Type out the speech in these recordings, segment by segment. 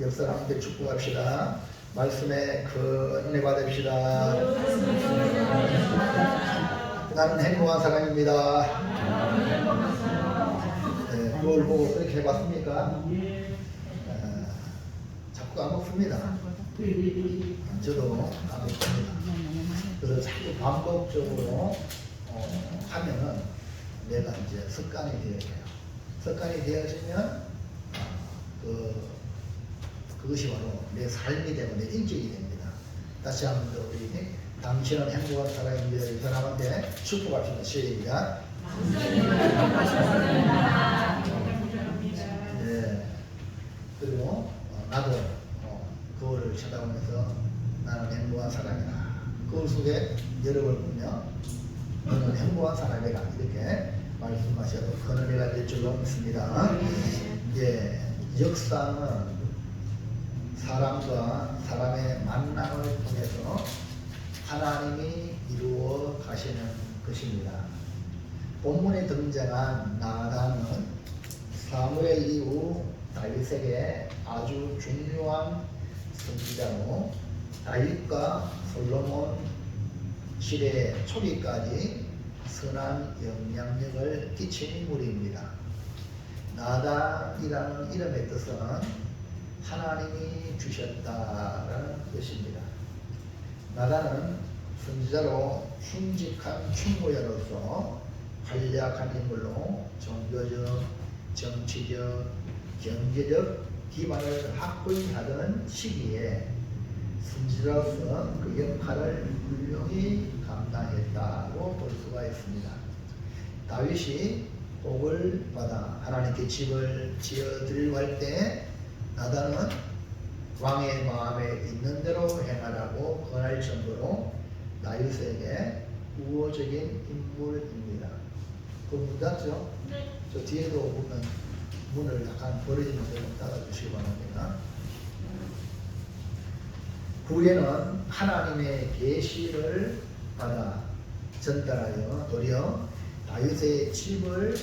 옆사람 함께 축복합시다. 말씀에 큰 은혜 받읍시다. 나는 행복한 사람입니다. 네, 그걸 보고 그렇게 해봤습니까? 자꾸 까먹습니다. 저도 까먹습니다. 그래서 자꾸 반복적으로 하면은 내가 이제 습관이 되어져요. 습관이 되어지면 그것이 바로 내 삶이 되고 내 인격이 됩니다. 다시 한번 더 우리 당신은 행복한 사람입니다. 이 사람한테 축복합시다. 시작. 네. 그리고 나도 그거를 쳐다보면서 나는 행복한 사람이다. 그 속에 여러분을 보며 너는 행복한 사람이라 이렇게 말씀하셔도 큰 은혜가 될 줄로 믿습니다. 예, 역사는 사람과 사람의 만남을 통해서 하나님이 이루어 가시는 것입니다. 본문에 등장한 나단은 사무엘 이후 다윗에게 아주 중요한 선지자로 다윗과 솔로몬 시대 초기까지 선한 영향력을 끼친 인물입니다. 나단이라는 이름의 뜻은 하나님이 주셨다라는 것입니다. 나단은 선지자로 흉직한 충고자로서 활약한 인물로 종교적, 정치적, 경제적 기반을 확고히 하던 시기에 선지자로서 그 역할을 훌륭히 감당했다고 볼 수가 있습니다. 다윗이 복을 받아 하나님께 집을 지어드리려고 할 때 나단은 왕의 마음에 있는 대로 행하라고 권할 정도로 다윗에게 우호적인 인물입니다. 그 문 닫죠? 네. 저 뒤에도 보면 문을 약간 벌어지는 대로 닫아주시기 바랍니다. 후에는 하나님의 계시를 받아 전달하여 도리어 다윗의 집을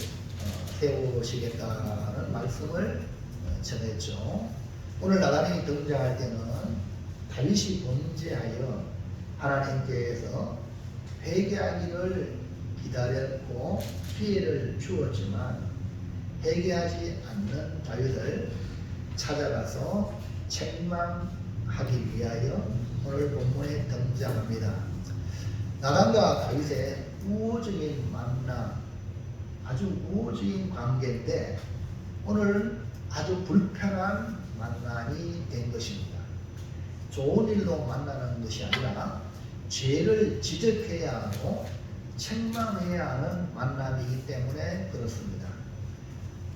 세우시겠다는 말씀을 전했죠. 오늘 나단이 등장할 때는 다윗이 범죄하여 하나님께서 회개하기를 기다렸고 피해를 주었지만 회개하지 않는 다윗을 찾아가서 책망하기 위하여 오늘 본문에 등장합니다. 나단과 다윗의 우호적인 만남, 아주 우호적인 관계인데 오늘 아주 불편한 만남이 된 것입니다. 좋은 일로 만나는 것이 아니라 죄를 지적해야 하고 책망해야 하는 만남이기 때문에 그렇습니다.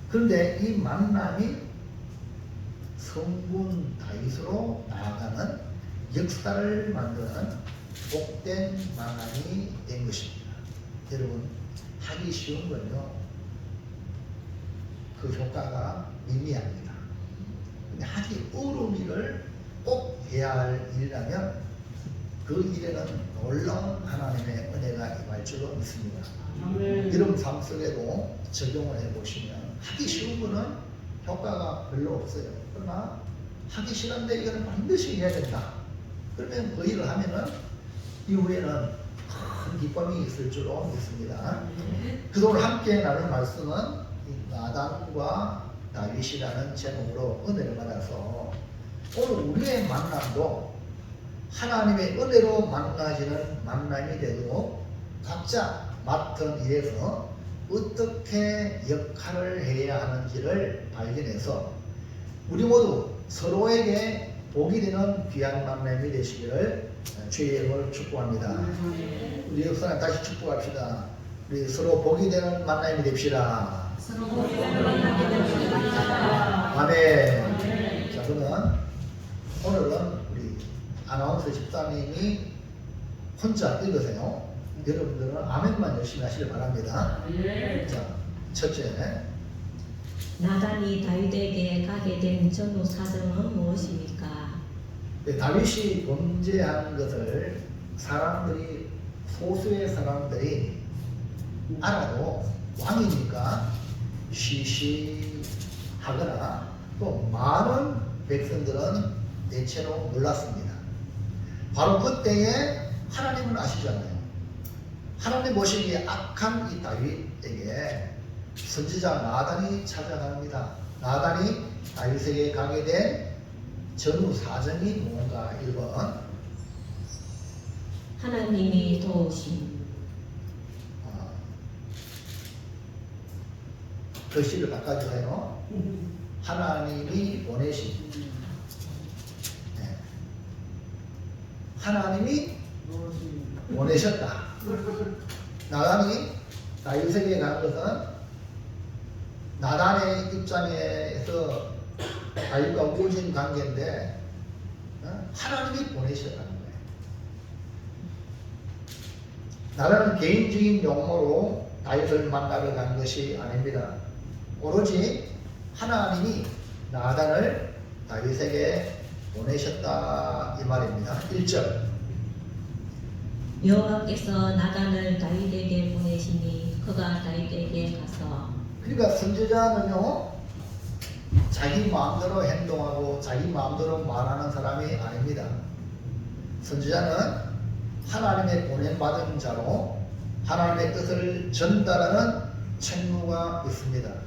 그런데 이 만남이 성군 다윗으로 나아가는 역사를 만드는 복된 만남이 된 것입니다. 여러분, 하기 쉬운 건요, 그 효과가 미미합니다. 근데 하기 어려운 일을 꼭 해야 할 일이라면 그 일에는 놀라운 하나님의 은혜가 임할 줄로 믿습니다. 여러분 삶 속에도 적용을 해보시면 하기 쉬운 거는 효과가 별로 없어요. 그러나 하기 싫은데 이거는 반드시 해야 된다. 그러면 그 일을 하면은 이후에는 큰 기쁨이 있을 줄로 믿습니다. 그동안 함께 나눌 말씀은 나단과 다윗이라는 제목으로 은혜를 받아서 오늘 우리의 만남도 하나님의 은혜로 만나지는 만남이 되도록 각자 맡은 일에서 어떻게 역할을 해야 하는지를 발견해서 우리 모두 서로에게 복이 되는 귀한 만남이 되시기를 주의 이름으로 축복합니다. 우리 옆사람 다시 축복합시다. 우리 서로 복이 되는 만남이 됩시다. 아멘. 자, 그러면 오늘은 우리 아나운서 집사님이 혼자 읽으세요. 여러분들은 아멘만 열심히 하시길 바랍니다. 자, 첫째, 나단이 다윗에게 가게 된 전후 사정은 무엇입니까? 다윗이 범죄한 것을 사람들이, 소수의 사람들이 알아도 왕이니까 시시하거나 또 많은 백성들은 대체로 몰랐습니다. 바로 그때에 하나님은 아시잖아요. 하나님 보시기에 악한 이 다윗에게 선지자 나단이 찾아갑니다. 나단이 다윗에게 가게 된 전후 사정이 뭔가 1번 하나님이 도우심. 글씨를 바꿔주세요. 하나님이 보내신. 네. 하나님이 보내셨다. 나단이 다윗에게 간 것은 나단의 입장에서 다윗과 우호적인 관계인데 하나님이 보내셨다는 거예요. 나단은 개인적인 용모로 다윗을 만나러 간 것이 아닙니다. 오로지 하나님이 나단을 다윗에게 보내셨다 이 말입니다. 1절 여호와께서 나단을 다윗에게 보내시니 그가 다윗에게 가서. 그러니까 선지자는요 자기 마음대로 행동하고 자기 마음대로 말하는 사람이 아닙니다. 선지자는 하나님의 보냄받은 자로 하나님의 뜻을 전달하는 책무가 있습니다.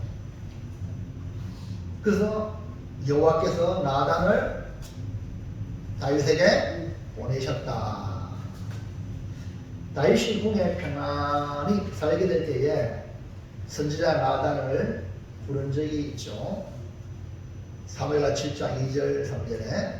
그래서 여호와께서 나단을 다윗에게 보내셨다. 다윗이 궁에 평안히 살게 될 때에 선지자 나단을 부른 적이 있죠. 사무엘하 7장 2절 3절에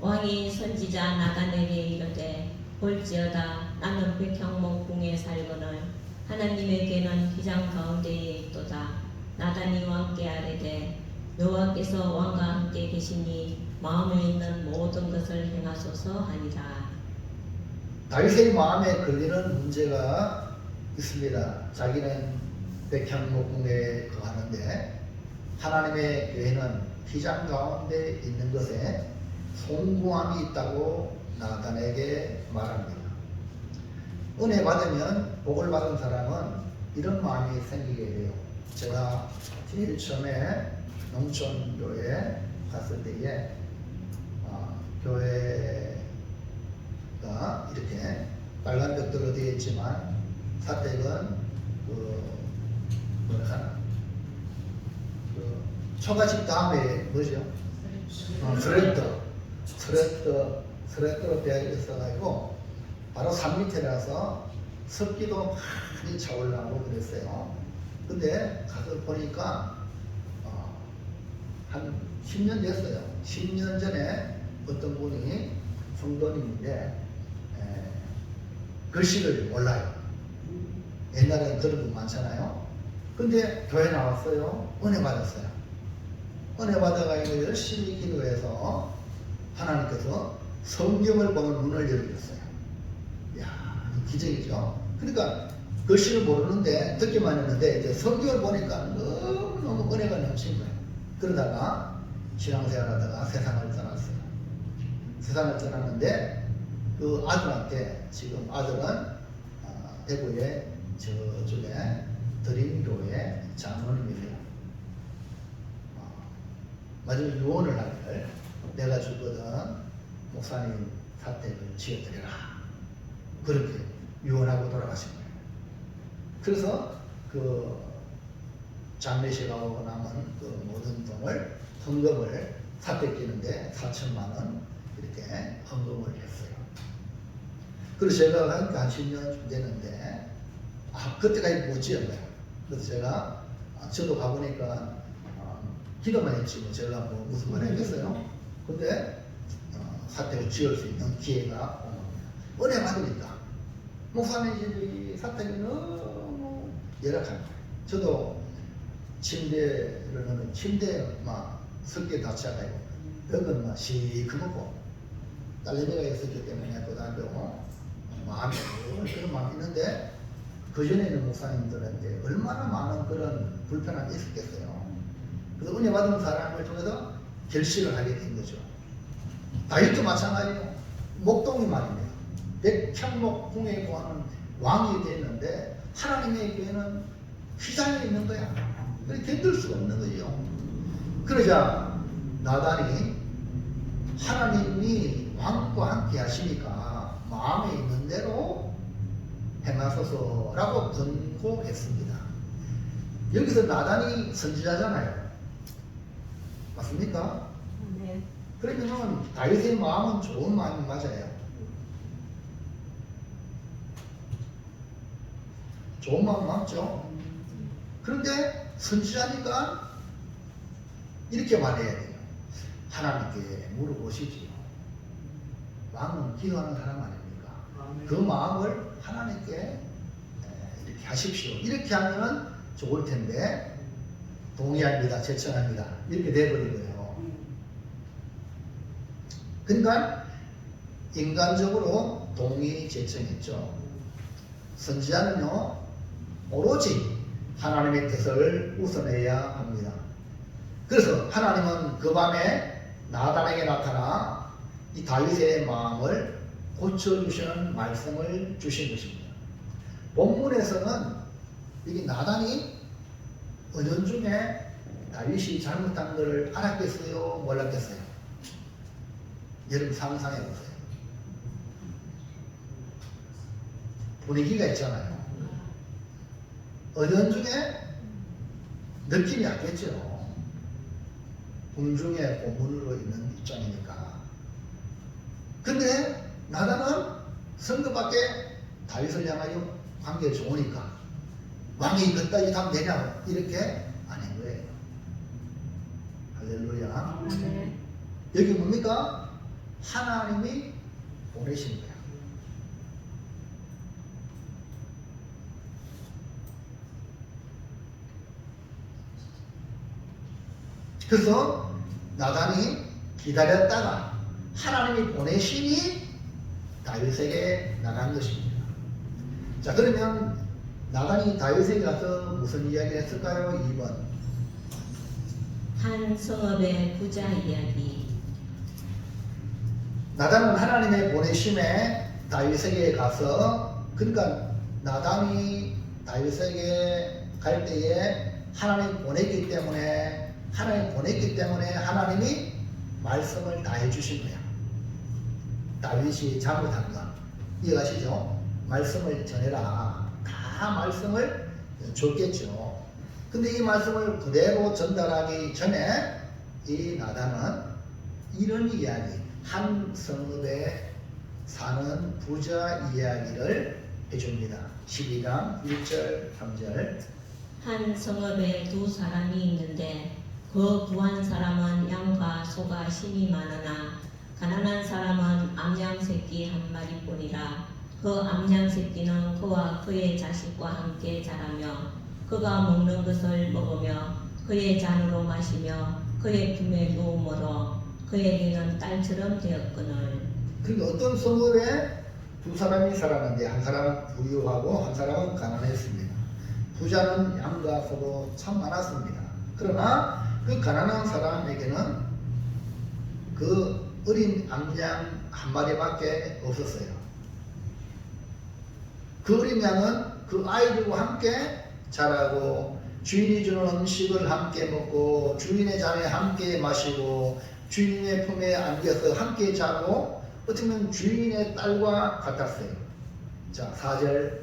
왕이 선지자 나단에게 이르되 볼지어다 나는 백향목 궁에 살거늘 하나님에게는 기장 가운데에 있도다. 나단이 왕께 아뢰되 여호와께서 왕과 함께 계시니 마음에 있는 모든 것을 행하소서 하니라. 다윗의 마음에 걸리는 문제가 있습니다. 자기는 백향목궁에 거하는데 하나님의 교회는 휘장 가운데 있는 것에 송구함이 있다고 나단에게 말합니다. 은혜 받으면 복을 받은 사람은 이런 마음이 생기게 돼요. 제가 제일 처음에 농촌교회에 갔을 때에 교회가 이렇게 빨간 벽돌로 되어 있지만 사택은 초가집 다음에 뭐죠? 스레터로 되어 있어가지고 바로 산 밑에라서 습기도 많이 차올라오고 그랬어요. 근데 가서 보니까 한 10년 됐어요. 10년 전에 어떤 분이 성도님인데 글씨를 몰라요. 옛날에는 그런 분 많잖아요. 근데 교회 나왔어요. 은혜 받았어요. 은혜 받아가지고 열심히 기도해서 하나님께서 성경을 보는 눈을 열어줬어요. 이야, 기적이죠. 그러니까 글씨를 모르는데 듣기만 했는데 이제 성경을 보니까 너무너무 은혜가 넘친 거예요. 그러다가 신앙생활하다가 세상을 떠났어요. 세상을 떠났는데 그 아들한테 지금 아들은 대구의 저쪽에 드림교회 장로님이세요. 마지막 유언을 하기를 내가 죽거든 목사님 사택을 지어드려라. 그렇게 유언하고 돌아가신 거예요. 그래서 그 장례식하고 남은 그 모든 돈을 헌금을 사택 지는데 4천만 원 이렇게 헌금을 했어요. 그래서 제가 한 10년 되는데 그때까지 못 지은 거예요. 그래서 제가 저도 가보니까 기도만 했지 뭐 제가 뭐 무슨 말 했겠어요. 근데 사택을 지을 수 있는 기회가 온 겁니다. 은혜 받으니까 목사님 집이 사택이 너무 열악한 거예요. 저도 침대를 막 습기에 닫혀가지고 벽은 막 시커멓고 딸내미가 있었기 때문에 그 다음에 마음이 그런 마음이 있는데 그 전에 있는 목사님들한테 얼마나 많은 그런 불편함이 있었겠어요. 그래서 은혜 받은 사람을 통해서 결실을 하게 된 거죠. 다윗도 마찬가지예요. 목동이 말입니다. 백향목궁에 거하는 왕이 됐는데 하나님의 교회는 휘장에 있는 거야. 그래 견딜 수가 없는 거죠. 그러자 나단이 하나님이 왕과 함께 하시니까 마음에 있는 대로 행하소서라고 권고했습니다. 여기서 나단이 선지자잖아요. 맞습니까? 네. 그러면 다윗의 마음은 좋은 마음이 맞아요. 좋은 마음 맞죠? 그런데 선지자니까 이렇게 말해야 돼요. 하나님께 물어보시지요. 왕은 기도하는 사람 아닙니까? 그 마음을 하나님께 이렇게 하십시오. 이렇게 하면 좋을 텐데 동의합니다. 제청합니다. 이렇게 돼버리고요. 그러니까 인간적으로 동의 제청했죠. 선지자는요 오로지 하나님의 뜻을 우선해야 합니다. 그래서 하나님은 그 밤에 나단에게 나타나 이 다윗의 마음을 고쳐주시는 말씀을 주신 것입니다. 본문에서는 여기 나단이 은연중에 다윗이 잘못한 것을 알았겠어요? 몰랐겠어요? 여러분 상상해 보세요. 분위기가 있잖아요. 은연중에 느낌이 왔겠죠. 궁중에 고문으로 있는 입장이니까. 근데 나단은 선거 밖에 다윗을 향하여 관계가 좋으니까 왕이 그따위 하면 되냐 이렇게 안 한 거예요. 할렐루야. 네. 여기 뭡니까? 하나님이 보내신 거야. 그래서 나단이 기다렸다가 하나님이 보내시니 다윗에게 나간 것입니다. 자, 그러면 나단이 다윗에게 가서 무슨 이야기를 했을까요? 2번. 한 성읍의 부자 이야기. 나단은 하나님의 보내심에 다윗에게 가서, 그러니까 나단이 다윗에게 갈 때에 하나님 보냈기 때문에 하나님이 말씀을 다 해주신 거야. 다윗이 잘못한 것 이해가시죠? 말씀을 전해라. 다 말씀을 줬겠죠. 근데 이 말씀을 그대로 전달하기 전에 이 나단은 이런 이야기, 한 성읍에 사는 부자 이야기를 해줍니다. 12장 1절 3절. 한 성읍에 두 사람이 있는데 그 부한 사람은 양과 소가 심이 많으나 가난한 사람은 암양 새끼 한 마리뿐이라. 그 암양 새끼는 그와 그의 자식과 함께 자라며 그가 먹는 것을 먹으며 그의 잔으로 마시며 그의 품에 누움으로 그에게는 딸처럼 되었거늘. 그러니까 어떤 성읍에 두 사람이 살았는데 한 사람은 부유하고 한 사람은 가난했습니다. 부자는 양과 소도 참 많았습니다. 그러나 그 가난한 사람에게는 그 어린 암양 한 마리밖에 없었어요. 그 어린 양은 그 아이들과 함께 자라고 주인이 주는 음식을 함께 먹고 주인의 잔에 함께 마시고 주인의 품에 안겨서 함께 자고 어떻게 보면 주인의 딸과 같았어요. 자, 4절.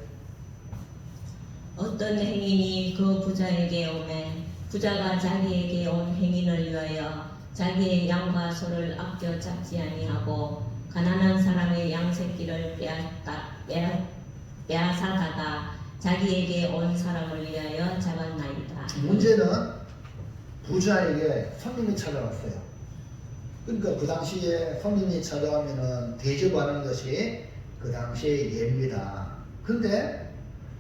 어떤 행인이 그 부자에게 오매 부자가 자기에게 온 행인을 위하여 자기의 양과 소를 아껴 잡지 아니하고 가난한 사람의 양 새끼를 빼앗아다가 자기에게 온 사람을 위하여 잡았나이다. 문제는 부자에게 손님이 찾아왔어요. 그러니까 그 당시에 손님이 찾아오면은 대접하는 것이 그 당시의 예입니다. 근데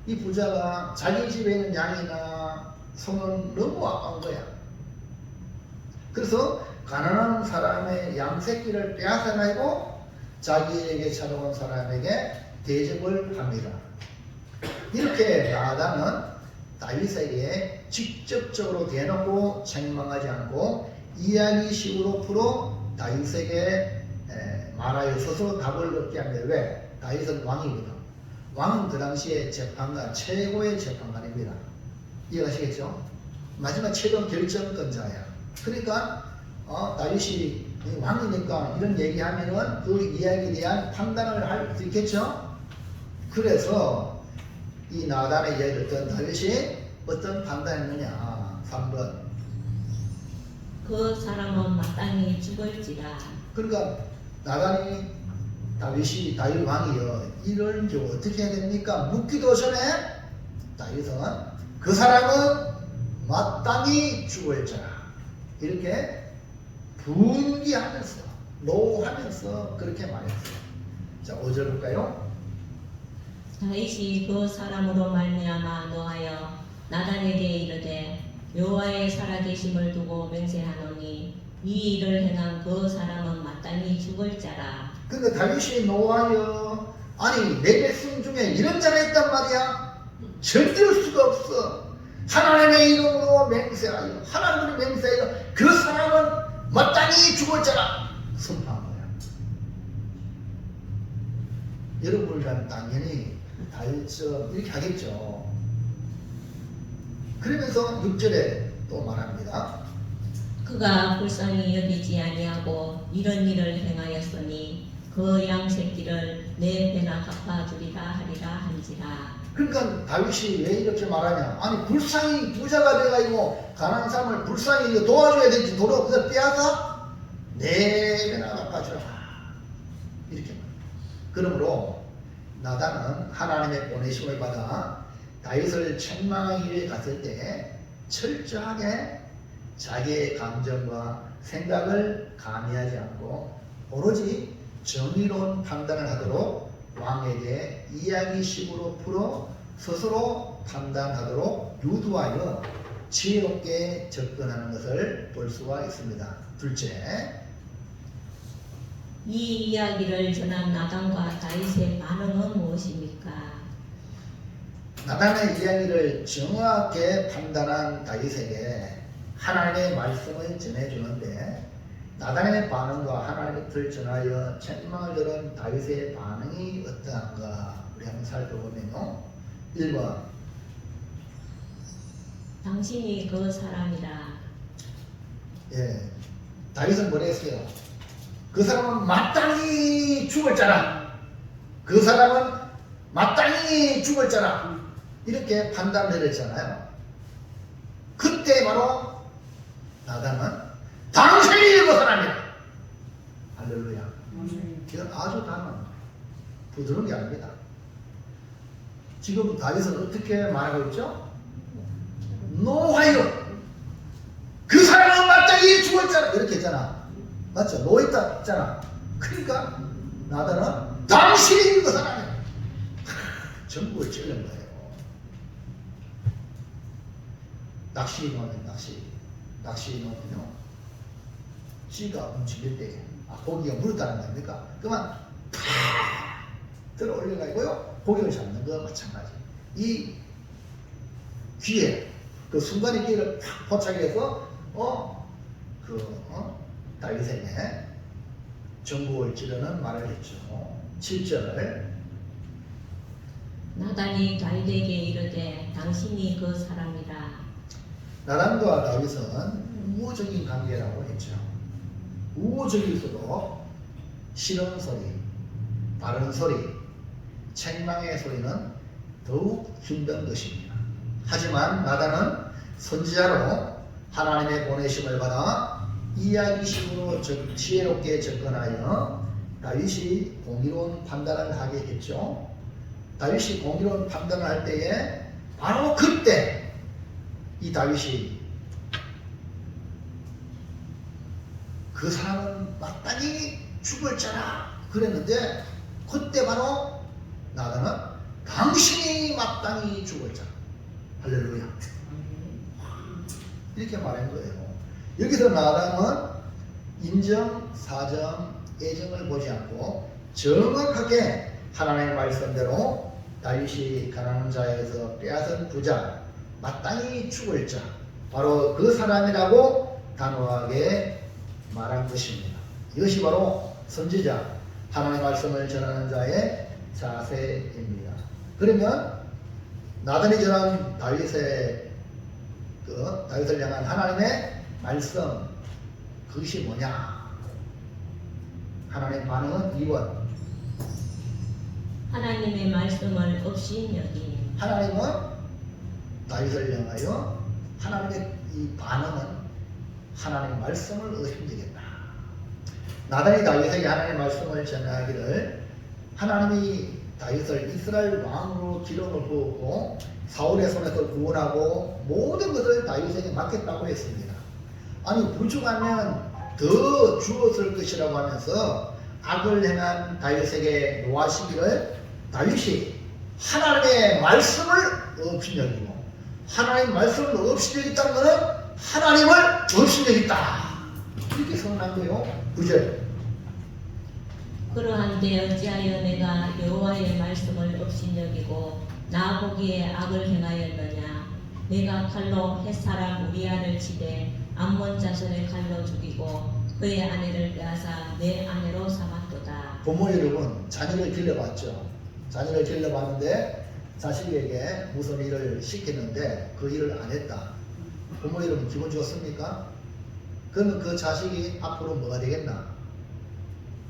이 부자가 자기 집에 있는 양이나 소는 너무 아까운 거야. 그래서 가난한 사람의 양 새끼를 빼앗아가지고 자기에게 찾아온 사람에게 대접을 합니다. 이렇게 나단은 다윗에게 직접적으로 대놓고 책망하지 않고 이야기식으로 풀어 다윗에게 말하여 스스로 답을 얻게 합니다. 왜? 다윗은 왕이거든. 왕은 그 당시에 재판관, 최고의 재판관입니다. 이해가시겠죠? 마지막 최종 결정권자야. 그러니까 다윗이 이 왕이니까 이런 얘기하면은 그 이야기에 대한 판단을 할 수 있겠죠. 그래서 이 나단의 이야기를 듣던 다윗이 어떤 판단했느냐. 3번. 그 사람은 마땅히 죽을지라. 그러니까 나단이 다윗 왕이여 이런 경우 어떻게 해야 됩니까? 묻기도 전에 다윗은 그 사람은 마땅히 죽을 자라 이렇게 분기하면서 노하면서 그렇게 말했어요. 자 5절 볼까요? 다윗이 그 사람으로 말미암아 노하여 나단에게 이르되 여호와의 살아계심을 두고 맹세하노니 이 일을 행한 그 사람은 마땅히 죽을 자라. 그러니까 다윗이 노하여 아니 내 백성 중에 이런 자가 있단 말이야. 절대할 수가 없어. 하나님의 이름으로 맹세하여 하나님을 맹세하여 그 사람은 마땅히 죽을 자라 선포한 거야. 여러분이라면 당연히 다윗처럼 이렇게 하겠죠. 그러면서 6절에 또 말합니다. 그가 불쌍히 여기지 아니하고 이런 일을 행하였으니 그 양 새끼를 내 배나 갚아주리라 하리라 한지라. 그러니까 다윗이 왜 이렇게 말하냐? 아니 불쌍히 부자가 돼가지고 가난한 사람을 불쌍히 도와줘야 되지 도로 그걸 빼앗아 내 배나 갚아주라 이렇게 말해요. 그러므로 나단은 하나님의 보내심을 받아 다윗을 책망하기 위해 갔을 때 철저하게 자기의 감정과 생각을 가미하지 않고 오로지 정의로운 판단을 하도록 왕에게 이야기식으로 풀어 스스로 판단하도록 유도하여 지혜롭게 접근하는 것을 볼 수가 있습니다. 둘째, 이 이야기를 전한 나단과 다윗의 반응은 무엇입니까? 나단의 이야기를 정확하게 판단한 다윗에게 하나님의 말씀을 전해주는데 나단의 반응과 하나님의 뜻을 전하여 책망을 들은 다윗의 반응이 어떠한가 우리 한번 살펴보면요. 1번 당신이 그 사람이라. 예, 다윗은 뭐라 했어요? 그 사람은 마땅히 죽을 자라. 그 사람은 마땅히 죽을 자라. 이렇게 판단을 내렸잖아요. 그때 바로 나단은 당신이 그 사람이야. 할렐루야. 이건 아주 단한 부드러운 게 아닙니다. 지금 다윗은 어떻게 말하고 있죠? 노하여 그 사람은 마땅히 죽었잖아 이렇게 했잖아. 맞죠? 노했다 했잖아. 그러니까 나단은 당신이 그 사람이야. 전부를 찔른 거예요. 낚시 놓으면 낚시 놓으면요 찌가 움직일 때 고기가 물었다는 거 아닙니까? 그만 팍 들어 올려가지고요 고기를 잡는 거 마찬가지. 이 귀에 그 순간의 기회를 팍 포착해서 다윗에게 전부를 찌르는 말을 했죠. 7절 나단이 다윗에게 이르되 당신이 그 사람이라. 나단과 다윗은 우호적인 관계라고 했죠. 우호적일수록 싫은 소리, 바른 소리, 책망의 소리는 더욱 힘든 것입니다. 하지만 나단은 선지자로 하나님의 보내심을 받아 이야기식으로 지혜롭게 접근하여 다윗이 공의로운 판단을 하게 했죠. 다윗이 공의로운 판단을 할 때에 바로 그때 이 다윗이 그 사람은 마땅히 죽을 자라 그랬는데 그때 바로 나단은 당신이 마땅히 죽을 자라. 할렐루야. 이렇게 말한 거예요. 여기서 나단은 인정, 사정, 애정을 보지 않고 정확하게 하나님의 말씀대로 다윗이 가난한 자에게서 빼앗은 부자 마땅히 죽을 자 바로 그 사람이라고 단호하게 말한 것입니다. 이것이 바로 선지자 하나님의 말씀을 전하는 자의 자세입니다. 그러면 나단이 전한 다윗을 향한 하나님의 말씀 그것이 뭐냐? 하나님의 반응은 2번. 하나님의 말씀을 업신여김. 하나님은 다윗을 향하여 하나님의 이 반응은 하나님의 말씀을 의심되겠다. 나단이 다윗에게 하나님의 말씀을 전하기를 하나님이 다윗을 이스라엘 왕으로 기름을 부었고 사울의 손에서 구원하고 모든 것을 다윗에게 맡겼다고 했습니다. 아니 부족하면 더 주었을 것이라고 하면서 악을 행한 다윗에게 노하시기를 다윗이 하나님의 말씀을 업신여기고 하나님의 말씀을 업신여기다는 것은 하나님을 업신여기다 이렇게 선언한 거예요. 9절. 그러한데 어찌하여 내가 여호와의 말씀을 업신여기고 나 보기에 악을 행하였느냐. 내가 칼로 햇사람 우리아를 치되 암몬 자손의 칼로 죽이고 그의 아내를 빼앗아 내 아내로 삼았도다. 부모 여러분, 자녀를 길러봤죠. 자녀를 길러봤는데 자식에게 무슨 일을 시켰는데 그 일을 안 했다. 부모 여러분 기분 좋습니까? 그러면 그 자식이 앞으로 뭐가 되겠나?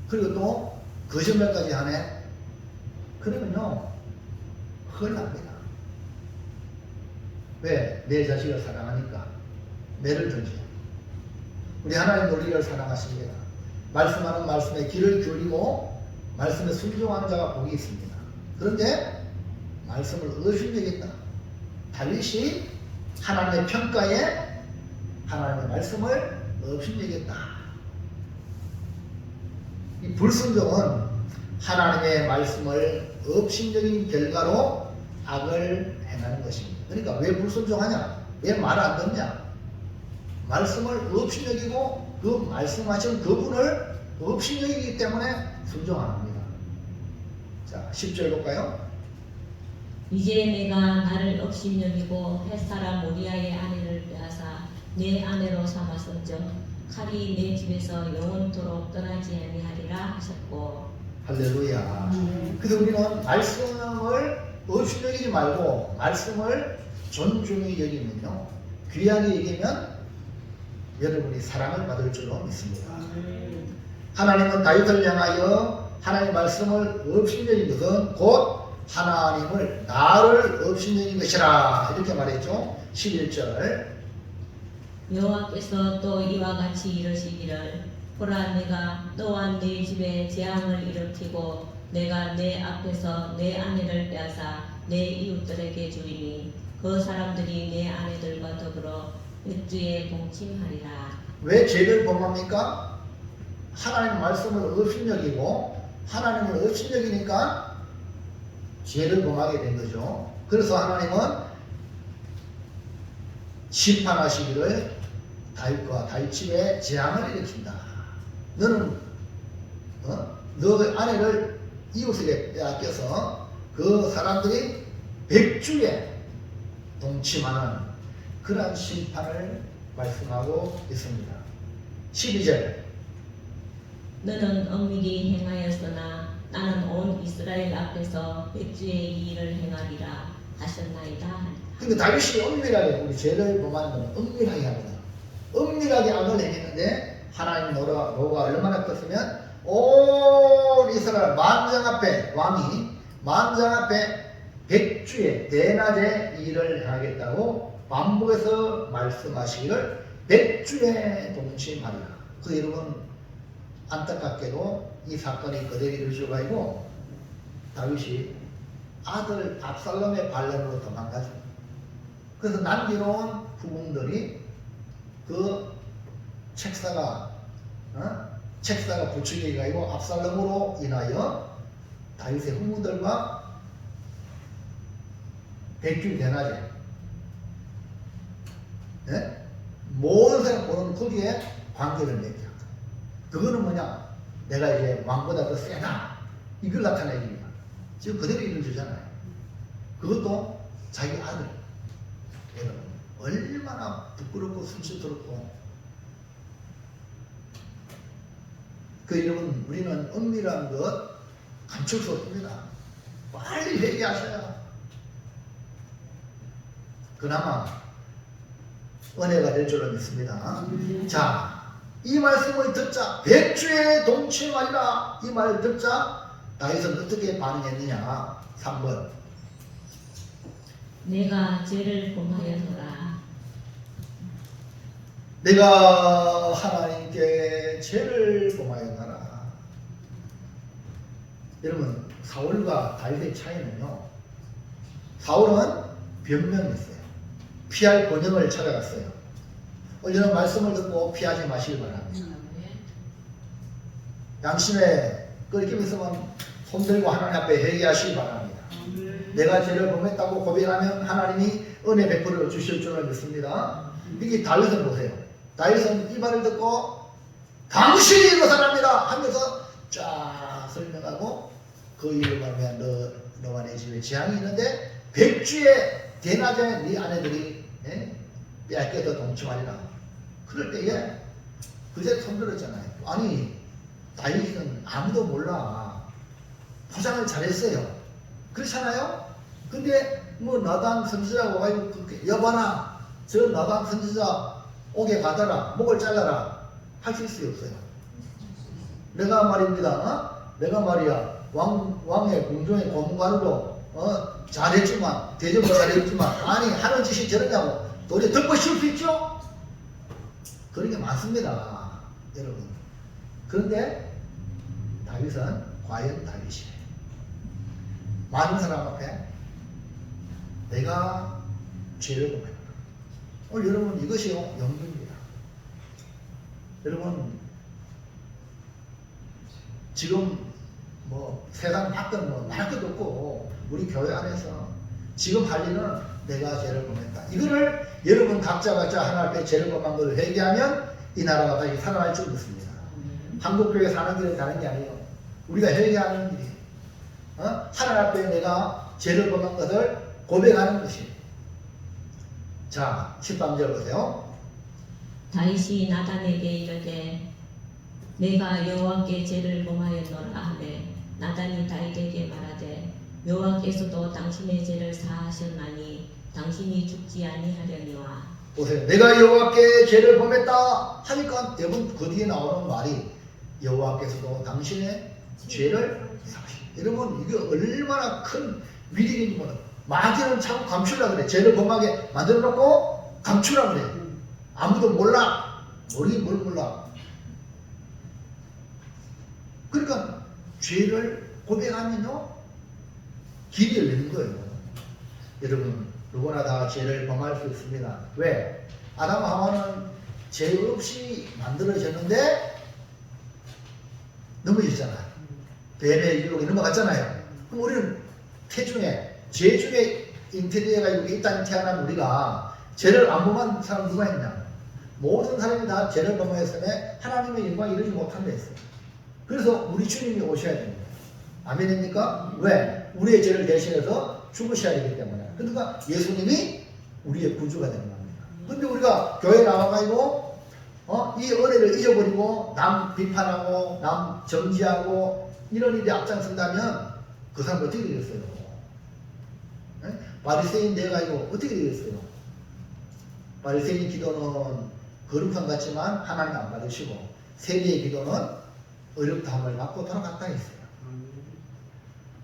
그리고 또 거짓말까지 하네? 그러면요 큰일 납니다. 왜? 내 자식을 사랑하니까 매를 던지죠. 우리 하나님 우리를 사랑하십니다. 말씀하는 말씀에 귀를 기울이고 말씀에 순종하는 자가 복이 있습니다. 그런데 말씀을 의심되겠다. 다윗이 하나님의 평가에 하나님의 말씀을 의심되겠다. 이 불순종은 하나님의 말씀을 업신적인 결과로 악을 행하는 것입니다. 그러니까 왜 불순종하냐? 왜 말 안 듣냐? 말씀을 업신여기고 그 말씀하신 그분을 업신여기기 때문에 순종 안 합니다. 자, 10절 볼까요? 이제 내가 나를 업신여기고 햇사람 우리아의 아내를 빼앗아 내 아내로 삼았은즉 칼이 내 집에서 영원토록 떠나지 아니하리라 하셨고. 할렐루야. 그래서 우리는 말씀을 업신여기지 말고 말씀을 존중히 여기면요 귀하게 여기면 여러분이 사랑을 받을 줄로 믿습니다. 하나님은 다윗을 향하여 하나님의 말씀을 업신여긴 것은 곧 하나님을 나를 업신여긴 것이라 이렇게 말했죠. 11절. 여호와께서 또 이와 같이 이르시기를 보라 내가 너와 네 집에 재앙을 일으키고 내가 내 앞에서 내 아내를 빼앗아 내 이웃들에게 주이니 그 사람들이 내 아내들과 더불어 맥주에 동침하리라. 왜 죄를 범합니까? 하나님 말씀을 업신여기고 하나님을 업신여기니까 죄를 범하게 된 거죠. 그래서 하나님은 심판하시기를 다윗과 다윗 집에 재앙을 일으킨다. 너는 너 아내를 이웃에게 빼앗겨서 그 사람들이 백주에 동침하는 그러한 심판을 말씀하고 있습니다. 12절. 너는 엄밀히 행하였으나 나는 온 이스라엘 앞에서 백주의 이 일을 행하리라 하셨나이다. 그러니까 다윗이 엄밀하게 우리 죄를 범하는 건 엄밀하게 합니다. 엄밀하게 악을 행했는데 하나님 노가 얼마나 컸으면 온 이스라엘 만장 앞에 왕이 만장 앞에 백주에 대낮에 일을 행하겠다고 반복해서 말씀하시기를 백주에 동침하리라. 그 여러분 안타깝게도 이 사건이 그대로 이루어지고 아니고 다윗이 아들 압살롬의 반란으로 도망가죠. 그래서 남겨놓은 후궁들이 그 책사가 부추기가 아니고 압살롬으로 인하여 다윗의 후궁들과 백주 대낮에 모든 사람 보는 거기에 관계를 맺게 합니다. 그거는 뭐냐? 내가 이제 왕보다 더 세다. 이걸 나타내기입니다. 지금 그대로 이루어지잖아요. 그것도 자기 아들. 여러분, 얼마나 부끄럽고 순수스럽고. 그 여러분, 우리는 은밀한 것 감출 수 없습니다. 빨리 회개하셔야 그나마 은혜가 될 줄로 믿습니다. 자, 이 말씀을 듣자 백주에 동침하리라. 이 말을 듣자 다윗은 어떻게 반응했느냐. 3번. 내가 죄를 범하였노라. 내가 하나님께 죄를 범하였노라. 여러분, 사울과 다윗의 차이는요, 사울은 변명했어요. 피할 번영을 찾아갔어요. 이런 말씀을 듣고 피하지 마시길 바랍니다. 양심에 끓이낌 있으면 손들고 하나님 앞에 회개하시기 바랍니다. 내가 죄를 범했다고 고백하면 하나님이 은혜 베풀어 주실 줄을 믿습니다. 이게 다윗을 보세요. 다윗은 이 말을 듣고 당신이 그 사람이다 하면서 쫙 설명하고 그 일을 말하면 너와 내 집에 재앙이 있는데 백주에 대낮에 네 아내들이 빼앗겨서 동침하리라. 그럴 때에 그새 손들었잖아요. 아니 다윗은 아무도 몰라. 포장을 잘했어요. 그렇잖아요? 근데 뭐 나단 선지자가 와가지고 그렇게 여봐라 저 나단 선지자 옥에 가더라 목을 잘라라 할 수 있어요 없어요? 내가 말입니다. 내가 말이야 왕의 궁중의 고문관으로 잘했지만 대접을 잘했지만 아니 하는 짓이 저러냐고 도저히 덮어 씌울 수 있죠? 그런 게 많습니다 여러분. 그런데 다윗은 과연 다윗이에요. 많은 사람 앞에 내가 죄를 범했다. 여러분 이것이요 영분입니다. 여러분 지금 뭐 세상 밖은 뭐 말 것도 없고 우리 교회 안에서 지금 할 일은 내가 죄를 범했다. 이거를 여러분 각자 하나님 앞에 죄를 범한 것을 회개하면 이 나라가 다시 살아날 줄 믿습니다. 한국교회 사는 길은 다른 게 아니에요. 우리가 회개하는 일이에요. 하나님 앞에 내가 죄를 범한 것을 고백하는 것이. 자, 13절 보세요. 다윗이 나단에게 이르되 내가 여호와께 죄를 범하였노라 하매 나단이 다윗에게 말하되 여호와께서도 당신의 죄를 사하셨나니 당신이 죽지 아니하려니와. 보세요. 내가 여호와께 죄를 범했다 하니까 여러분 그 뒤에 나오는 말이 여호와께서도 당신의 죄를 사하셨다. 여러분 이게 얼마나 큰 위력인지 몰라요. 마귀는 자꾸 감추려고 그래. 죄를 범하게 만들어 놓고 감추려고 그래. 아무도 몰라. 모르긴 뭘 몰라. 그러니까 죄를 고백하면요 길이 열리는 거예요. 여러분 누구나 다 죄를 범할 수 있습니다. 왜? 아담 하와는 죄 없이 만들어졌는데 넘어졌잖아요. 뱀의 유혹에 넘어갔잖아요. 그럼 우리는 태중에 죄 중에 잉태되어가지고 이 땅에 태어난 우리가 죄를 안 범한 사람 누가 있냐? 모든 사람이 다 죄를 범하였음에 하나님의 영광을 이루지 못한다 했어요. 그래서 우리 주님이 오셔야 됩니다. 아멘입니까? 왜? 우리의 죄를 대신해서 죽으셔야 되기 때문에. 그러니까 예수님이 우리의 구주가 되는 겁니다. 근데 우리가 교회 나와가지고 이 은혜를 잊어버리고 남 비판하고 남 정지하고 이런 일이 앞장선다면 그 사람 어떻게 되겠어요? 바리새인 돼가지고 어떻게 되겠어요? 바리새인 기도는 거룩한 것 같지만 하나님 안 받으시고 세리의 기도는 어렵다함을 받고 돌아갔다 했어요.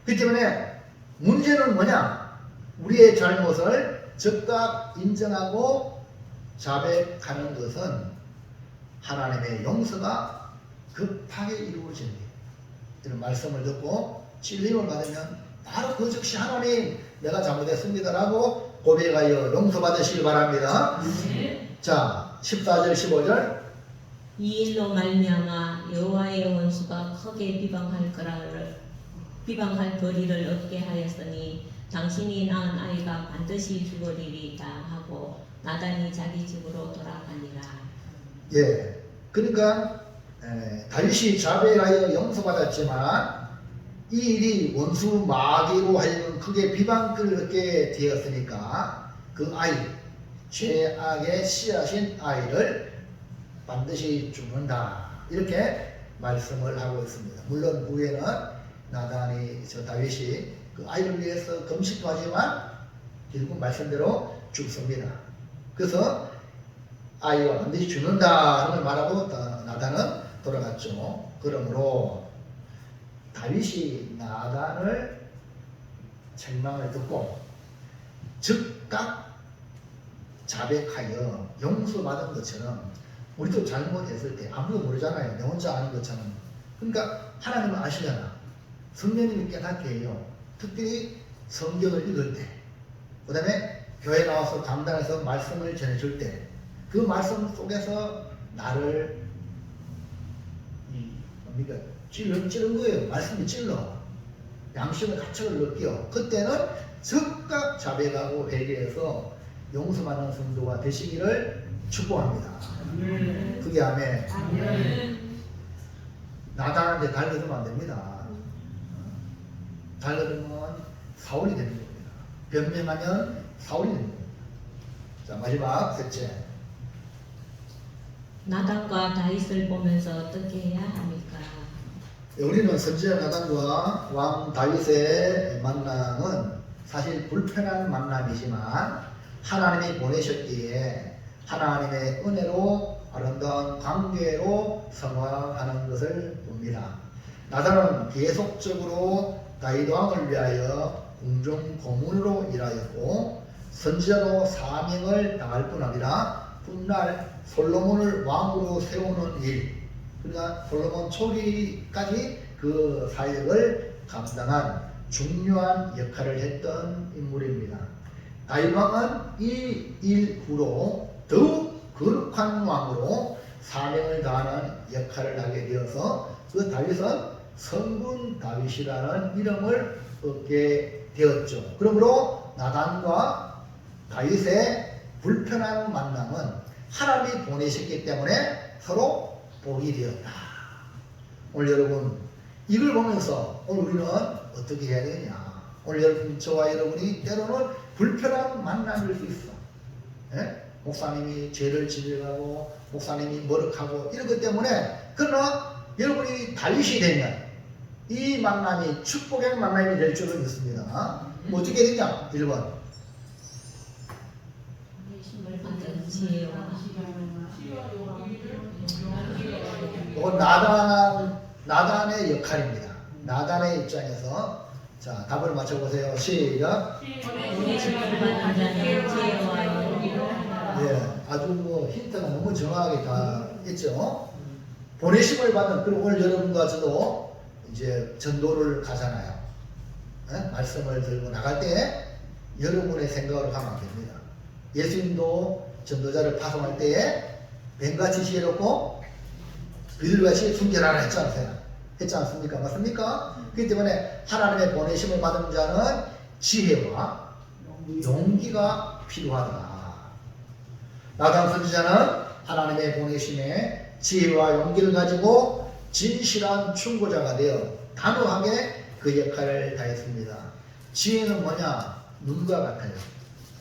그렇기 때문에 문제는 뭐냐? 우리의 잘못을 즉각 인정하고 자백하는 것은 하나님의 용서가 급하게 이루어집니다. 이런 말씀을 듣고 진리를 받으면 바로 그 즉시 하나님 내가 잘못했습니다 라고 고백하여 용서받으시기 바랍니다. 자 14절 15절 이 일로 말미암아 여호와의 원수가 크게 비방할 거리를 얻게 하였으니 당신이 낳은 아이가 반드시 죽으리이다 하고 나단이 자기 집으로 돌아가니라. 예, 그러니까 다윗이 자백하여 용서받았지만 이 일이 원수 마귀로 하여금 크게 비방을 얻게 되었으니까 그 아이, 죄악의 씨앗인 아이를 반드시 죽는다 이렇게 말씀을 하고 있습니다. 물론 후에는 나단이 다윗이 그 아이를 위해서 금식도 하지만 결국 말씀대로 죽습니다. 그래서 아이와 반드시 죽는다 하는 걸 말하고 나단은 돌아갔죠. 그러므로 다윗이 나단을 책망을 듣고 즉각 자백하여 용서받은 것처럼 우리도 잘못했을 때 아무도 모르잖아요. 내 혼자 아는 것처럼. 그러니까 하나님은 아시잖아. 성령님이 깨닫게 해요. 특별히 성경을 읽을 때, 그 다음에 교회 나와서 강단에서 말씀을 전해줄 때, 그 말씀 속에서 나를 뭡니까? 찌른 거예요. 말씀이 찔러. 양심의 가책을 느껴. 그때는 즉각 자백하고 회개해서 용서받는 성도가 되시기를 축복합니다. 그게 아멘. 나단한테 달려들면 안 됩니다. 달려들면 사울이 되는 겁니다. 변명하면 사울이 되는 겁니다. 자, 마지막 셋째. 나단과 다윗을 보면서 어떻게 해야 합니까? 우리는 선지자 나단과 왕 다윗의 만남은 사실 불편한 만남이지만 하나님이 보내셨기에 하나님의 은혜로 아름다운 관계로 성화하는 것을 봅니다. 나단은 계속적으로 다윗 왕을 위하여 궁중 고문으로 일하였고 선지자로 사명을 당할 뿐 아니라 훗날 솔로몬을 왕으로 세우는 일, 그러니까 솔로몬 초기까지 그 사역을 감당한 중요한 역할을 했던 인물입니다. 다윗 왕은 이 일 후로 더욱 거룩한 왕으로 사명을 다하는 역할을 하게 되어서 그 다윗은 성군 다윗이라는 이름을 얻게 되었죠. 그러므로 나단과 다윗의 불편한 만남은 하나님이 보내셨기 때문에 서로 복이 되었다. 오늘 여러분 이걸 보면서 오늘 우리는 어떻게 해야 되느냐. 오늘 여러분 저와 여러분이 때로는 불편한 만남일 수 있어. 예? 목사님이 죄를 지으려고 목사님이 머쓱하고 이런 것 때문에 그러나 여러분이 다윗이 되면 이 만남이 축복의 만남이 될 줄은 믿습니다. 뭐 어떻게 되냐? 1번 힘을 받은 지혜와 이건 나단의 역할입니다. 나단의 입장에서 자 답을 맞춰보세요. 시작. 보내심을 받은 자는 지혜와 용기로 예, 아주 뭐 힌트가 너무 정확하게 다 있죠. 보내심을 받은 그리고 오늘 여러분과 저도 이제 전도를 가잖아요. 예? 말씀을 들고 나갈 때 여러분의 생각으로 가면 안 됩니다. 예수님도 전도자를 파송할 때에 뱀같이 지혜롭고 비둘기같이 순결하라 했지 않습니까? 맞습니까? 그렇기 때문에 하나님의 보내심을 받은 자는 지혜와 용기가 필요하다. 나단 선지자는 하나님의 보내심에 지혜와 용기를 가지고 진실한 충고자가 되어 단호하게 그 역할을 다했습니다. 지혜는 뭐냐? 눈과 같아요.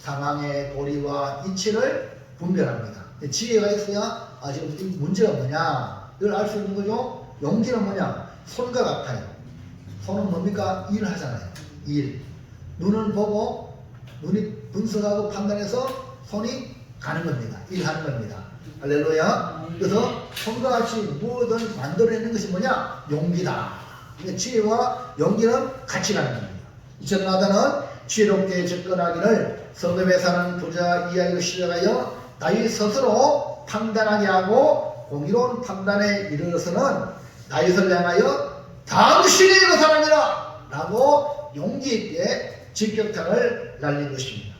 상황의 도리와 이치를 분별합니다. 지혜가 있어야 지금 이 문제가 뭐냐? 이걸 알 수 있는 거죠. 용기는 뭐냐? 손과 같아요. 손은 뭡니까? 일을 하잖아요. 일. 눈은 보고 눈이 분석하고 판단해서 손이 가는 겁니다. 일하는 겁니다. 할렐루야. 그래서 손과 같이 무엇을 만들어내는 것이 뭐냐? 용기다. 그러니까 지혜와 용기는 같이 가는 겁니다. 이처럼 나단은 지혜롭게 접근하기를 성읍에 사는 부자 이야기로 시작하여 다윗 스스로 판단하게 하고 공의로운 판단에 이르러서는 다윗을 향하여 당신이 그 사람이라 라고 용기 있게 직격탄을 날린 것입니다.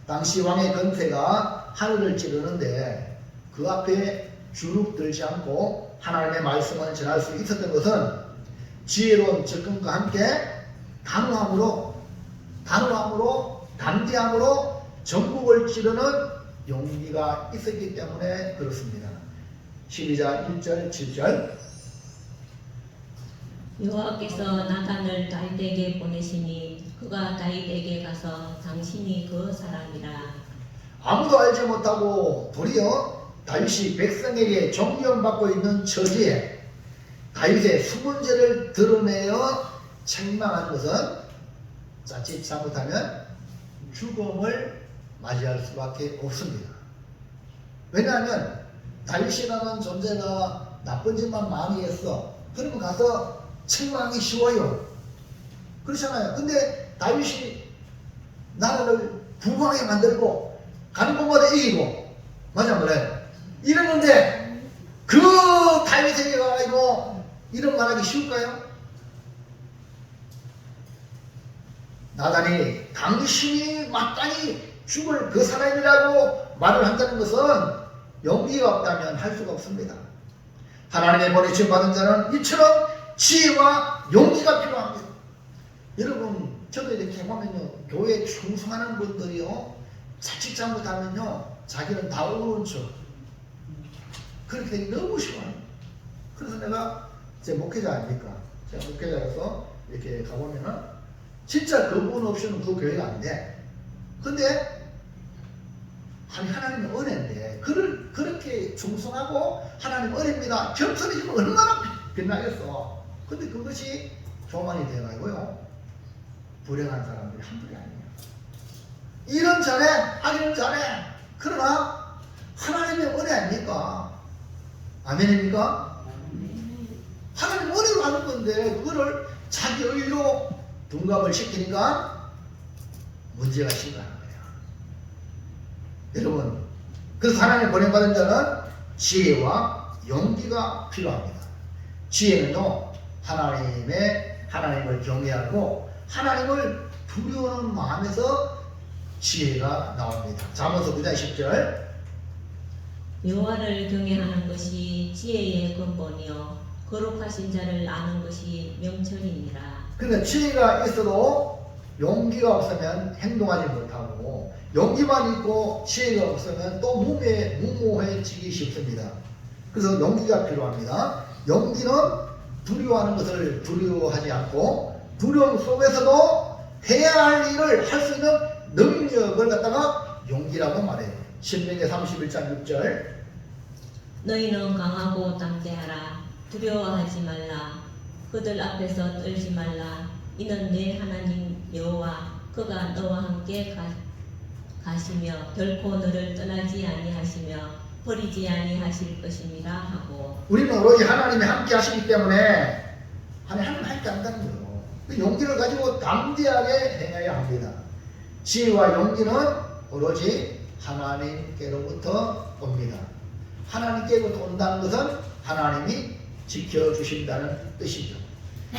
당시 왕의 권세가 하늘을 찌르는데 그 앞에 주눅 들지 않고 하나님의 말씀을 전할 수 있었던 것은 지혜로운 접근과 함께 단호함으로 담대함으로 전국을 찌르는 용기가 있었기 때문에 그렇습니다. 12장 1절 7절 여호와께서 나단을 다윗에게 보내시니 그가 다윗에게 가서 당신이 그 사람이라. 아무도 알지 못하고 도리어 다윗이 백성에게 존경받고 있는 처지에 다윗의 숨은 죄를 드러내어 책망하는 것은 자칫 잘못하면 죽음을 맞이할 수밖에 없습니다. 왜냐하면 다윗이라는 존재가 나쁜 짓만 많이 했어. 그러면 가서 책망하기 쉬워요. 그렇잖아요. 근데 다윗이 나라를 부강하게 만들고 가는 곳마다 이기고 맞아 그래. 이러는데 그 다윗에게 가지고 이런 말하기 쉬울까요? 나단이 당신이 마땅히 죽을 그 사람이라고 말을 한다는 것은 용기가 없다면 할 수가 없습니다. 하나님의 보내심 받은 자는 이처럼 지혜와 용기가 필요합니다. 여러분 저도 이렇게 보면요 교회에 충성하는 분들이요 자칫 잘못하면요 자기는 다 옳은 척 그렇게 되기 너무 싫어요. 그래서 내가 제 목회자 아닙니까? 제가 목회자로서 이렇게 가보면은 진짜 그분 없이는 그 교회가 안 돼. 근데 아니 하나님의 은혜인데 그렇게 충성하고 하나님 은혜입니다 겸손해지면 얼마나 빛나겠어. 근데 그것이 교만이 되어가지고요 불행한 사람들이 한둘이 아니에요. 일은 잘해 하기는 잘해. 그러나 하나님의 은혜 아닙니까? 아멘입니까? 하나님 은혜로 하는 건데 그거를 자기 의로 둔갑을 시키니까 문제가 심각한 거예요. 여러분 그래서 하나님 보낸받은 자는 지혜와 용기가 필요합니다. 지혜는요 하나님을 경외하고 하나님을 두려워하는 마음에서 지혜가 나옵니다. 잠언서 9장 10절 여호와를 경외하는 것이 지혜의 근본이요 거룩하신 자를 아는 것이 명철이니라. 그러니까 지혜가 있어도 용기가 없으면 행동하지 못하고 용기만 있고 지혜가 없으면 또 무모해지기 쉽습니다. 그래서 용기가 필요합니다. 용기는 두려워하는 것을 두려워하지 않고 두려움 속에서도 해야 할 일을 할 수 있는 능력을 갖다가 용기라고 말해요. 신명기 31장 6절 너희는 강하고 담대하라. 두려워하지 말라. 그들 앞에서 떨지 말라. 이는 내 하나님 여호와 그가 너와 함께 가시며 결코 너를 떠나지 아니하시며 버리지 아니하실 것임이라 하고. 우리는 오로지 하나님이 함께 하시기 때문에 하나님 함께 한다는 거예요. 그 용기를 가지고 담대하게 행해야 합니다. 지혜와 용기는 오로지 하나님께로부터 옵니다. 하나님께로부터 온다는 것은 하나님이 지켜주신다는 뜻이죠.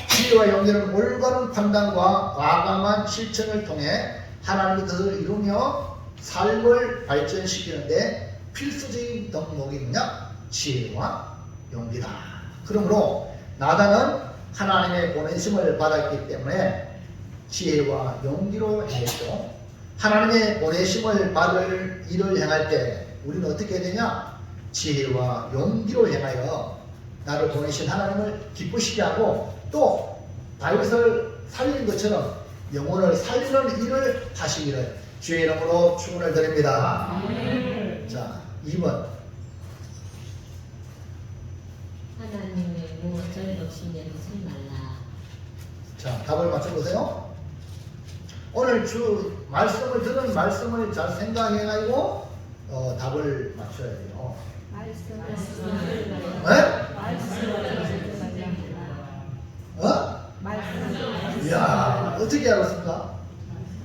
지혜와 용기는 올바른 판단과 과감한 실천을 통해 하나님의 뜻을 이루며 삶을 발전시키는데 필수적인 덕목이 뭐냐? 지혜와 용기다. 그러므로 나단은 하나님의 보내심을 받았기 때문에 지혜와 용기로 행했고 하나님의 보내심을 받을 일을 행할 때 우리는 어떻게 해야 되냐? 지혜와 용기로 행하여 나를 보내신 하나님을 기쁘시게 하고 또 다윗을 살린 것처럼 영혼을 살리는 일을 하시기를 주의 이름으로 축원을 드립니다. 자, 2번 하나님의 무엇을 없이내지 말라. 자, 답을 맞춰보세요. 오늘 주 말씀을 들은 말씀을 잘 생각해가지고 답을 맞춰야 돼요. 네? 이야, 어떻게 알았습니까?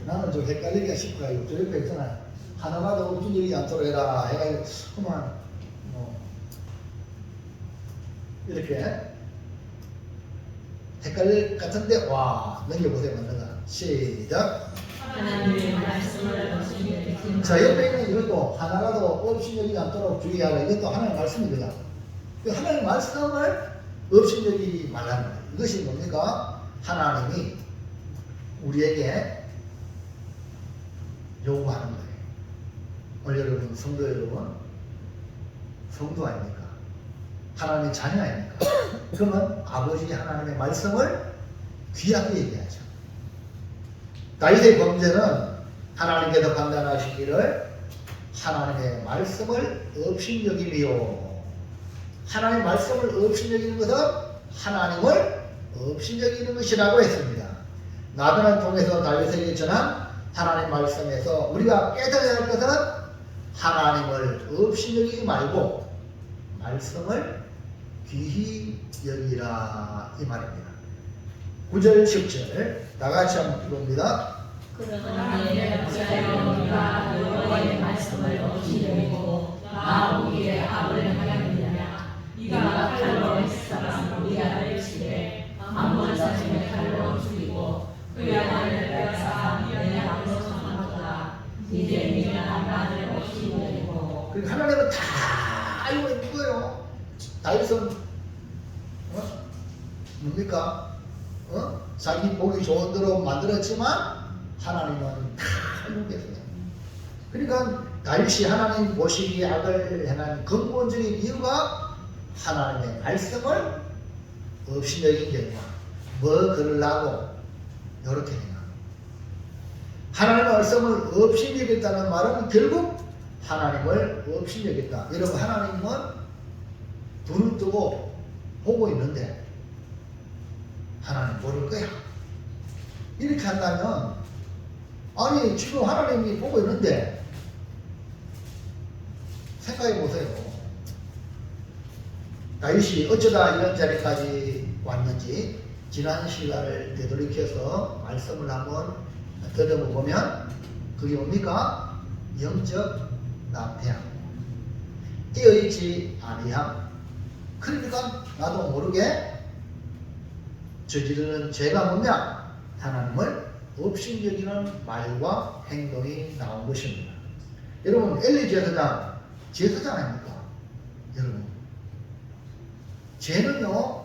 나는 좀 헷갈리기가 쉽고, 저 옆에 있잖아요. 하나마다 없는 일이 않도록 해라. 해가지고, 그만, 이렇게. 헷갈릴 것 같은데, 와, 넘겨보세요, 맞는가? 시작. 하나님의 말씀을 없이내지 자, 옆에 있는 이것도 하나라도 없이여기지 않도록 주의하라. 이것도 하나님의 말씀입니다. 그 하나님의 말씀을 없이여기지 말라는 거예요. 이것이 뭡니까? 하나님이 우리에게 요구하는 거예요. 오늘 여러분, 성도 여러분, 성도 아닙니까? 하나님의 자녀 아닙니까? 그러면 아버지 하나님의 말씀을 귀하게 얘기하죠. 다윗의 범죄는 하나님께서 판단하시기를 하나님의 말씀을 업신여김이요. 하나님의 말씀을 업신여기는 것은 하나님을 업신여기는 것이라고 했습니다. 나단을 통해서 다윗에게 전한 하나님 말씀에서 우리가 깨달아야 할 것은 하나님을 업신여기지 말고 말씀을 귀히 여기라 이 말입니다. 9절 10절 다 같이 한번 읽어봅니다. 그러나 어찌하여 여호와의 말씀을 없이 여기고 마오기의 악을 하였느냐. 네가 칼로 햇사람 우리아를 치되 암몬 사슴의 칼로 죽이고 그의 아내를 빼앗아 내 앞에서 삼았도다. 이제 네가 나를 없이 여기고. 그러니까 하나님은 다 알고 있는 거예요. 다윗은 뭡니까? 자기 보기 좋은 대로 만들었지만 하나님은 다 알고 계세요. 그러니까 다윗이 하나님 보시기에 악을 행한 근본적인 이유가 하나님의 말씀을 없이 여긴 결과 뭐 그러려고 이렇게 생각. 하나님의 말씀을 없이 여겼다는 말은 결국 하나님을 없이 여겼다. 여러분 하나님은 눈을 뜨고 보고 있는데 하나님 모를 거야. 이렇게 한다면 아니 지금 하나님이 보고 있는데 생각해 보세요. 다윗이 어쩌다 이런 자리까지 왔는지 지난 시간을 되돌이켜서 말씀을 한번 들어보면 그게 뭡니까? 영적 남편 깨어있지 아니함. 그러니까 나도 모르게 저지르는 죄가 뭐냐? 하나님을 없이 여기는 말과 행동이 나온 것입니다. 여러분 엘리 제사장 제사장 아닙니까? 여러분 죄는요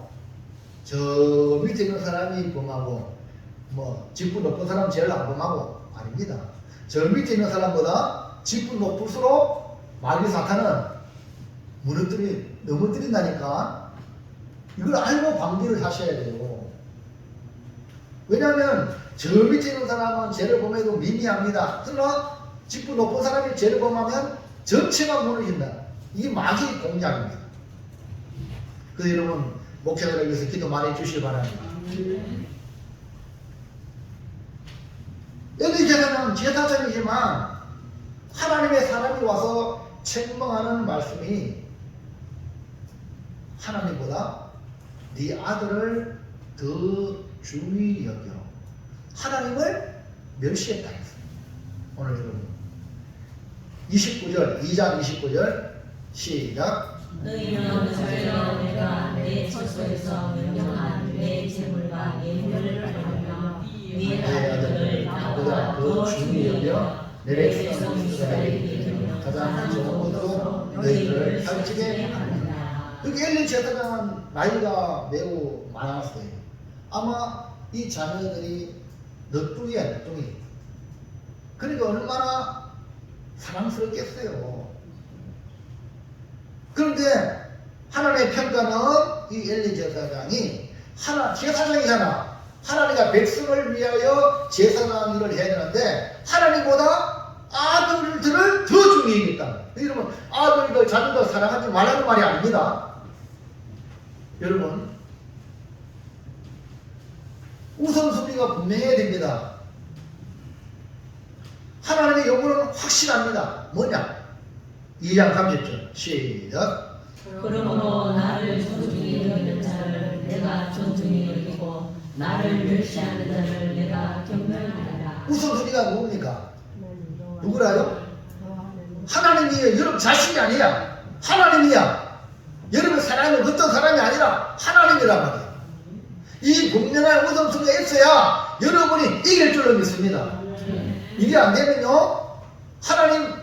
저 밑에 있는 사람이 범하고 뭐 직분 높은 사람 제일 안 범하고 아닙니다. 저 밑에 있는 사람보다 직분 높을수록 마귀 사탄은 넘어뜨린다니까. 이걸 알고 방비를 하셔야 돼요. 왜냐하면 저 밑에 있는 사람은 죄를 범해도 미미합니다. 그러나 직분 높은 사람이 죄를 범하면 전체가 무너진다. 이게 마귀의 공작입니다. 그래서 여러분 목회자를 위해서 기도 많이 해주시기 바랍니다. 엘리 제사장은 제사장이지만 하나님의 사람이 와서 책망하는 말씀이 하나님보다 네 아들을 더 중히 여겨 하나님을 멸시했다 했어요. 오늘 여러분 29절 2장 29절 시작. 너희는 저희로 내가 내 처소에서 명령한 내 재물과 예물을 받으며 네 아들을 나보다 더 중히 여겨 내 백성 이스라엘에게 드리며 가장 좋은 것으로 너희를 살찌게 하느냐. 여기 엘리 제사장은 나이가 매우 많았어요. 아마 이 자녀들이 늦둥이야 늦둥이. 그러니까 얼마나 사랑스럽겠어요. 그런데 하나님의 평가는 이 엘리 제사장이 제사장이잖아. 하나님과 백성을 위하여 제사장 일을 해야 되는데 하나님보다 아들들을 더 중히 여겼다. 여러분 아들들 자녀들 사랑하지 말라는 말이 아닙니다. 여러분 우선순위가 분명해야 됩니다. 하나님의 요구는 확실합니다. 뭐냐? 2장 30절 시작. 그러므로 나를 존중히 여기는 자를 내가 존중히 여기고 나를 멸시하는 자를 내가 경멸하리라. 우선순위가 뭡니까? 누구라요? 하나님이에요. 여러분 자신이 아니야. 하나님이야. 여러분 사랑하는 어떤 사람이 아니라 하나님이란 말이야. 이 분명한 우선순위가 있어야 여러분이 이길 줄로 믿습니다. 이게 안 되면요 하나님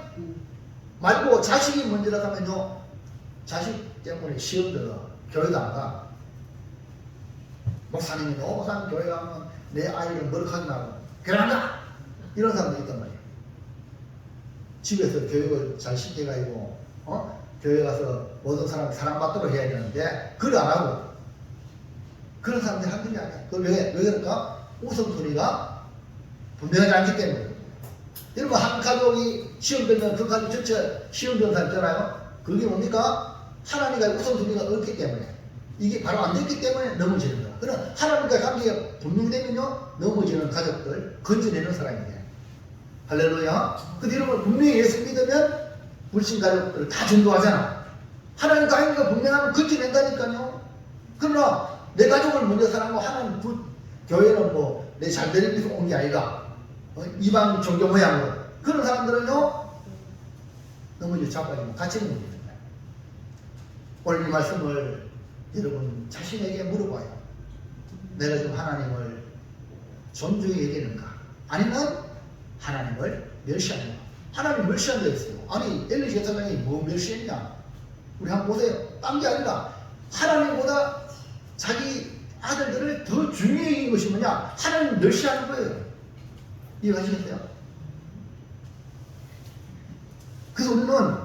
말고 자식이 문제라고 하면요 자식 때문에 시험 들어 교회도 안 가. 목사님이 노상 교회 가면 내 아이를 머쓱하게 나고 교회 안 가. 이런 사람도 있단 말이에요. 집에서 교육을 잘 시켜가지고 교회 가서 모든 사람 사랑받도록 해야 되는데 그걸 안 하고 그런 사람들이 한둘이 아니야. 왜 그럴까? 우선순위가 분명하지 않기 때문에. 여러분 한 가족이 시험 들면 그 가족 전체 시험 되는 사람 있잖아요. 그게 뭡니까? 하나님과 우선순위가 없기 때문에 이게 바로 안 됐기 때문에 넘어지는 거야. 그럼 하나님과 관계가 분명되면요 넘어지는 가족들 건져내는 사람이 돼. 할렐루야. 근데 여러분 분명히 예수 믿으면 불신 가족들을 다 전도하잖아. 하나님과 관계가 분명하면 건져낸다니까요. 그러나 내 가족을 먼저 사랑하고 하는 그 교회는 뭐 내 잘되는 데서 온 게 아니라 이방 종교 모양으로 그런 사람들은요 너무 이제 자빠지고 같이 있는 겁니다. 오늘 이 말씀을 여러분 자신에게 물어봐요. 내가 지금 하나님을 존중해야 되는가? 아니면 하나님을 멸시하는가? 하나님 멸시한 데 있어요. 아니 엘리 제사장이 뭐 멸시했냐? 우리 한번 보세요. 딴 게 아니라 하나님보다 자기 아들들을 더 중요히 여긴 것이 뭐냐? 하나님 멸시하는 거예요. 이해하시겠어요? 그래서 우리는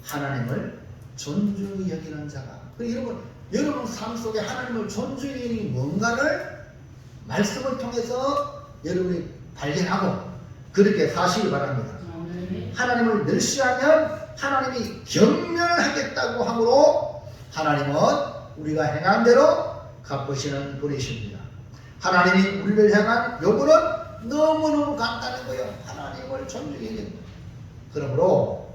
하나님을 존중히 여기는 자가. 여러분 삶 속에 하나님을 존중히 여기는 뭔가를 말씀을 통해서 여러분이 발견하고 그렇게 사시기 바랍니다. 하나님을 멸시하면 하나님이 경멸하겠다고 하므로 하나님은 우리가 행한 대로 갚으시는 분이십니다. 하나님이 우리를 향한 요구는 너무너무 간단한 거예요. 하나님을 존중해야 된다. 그러므로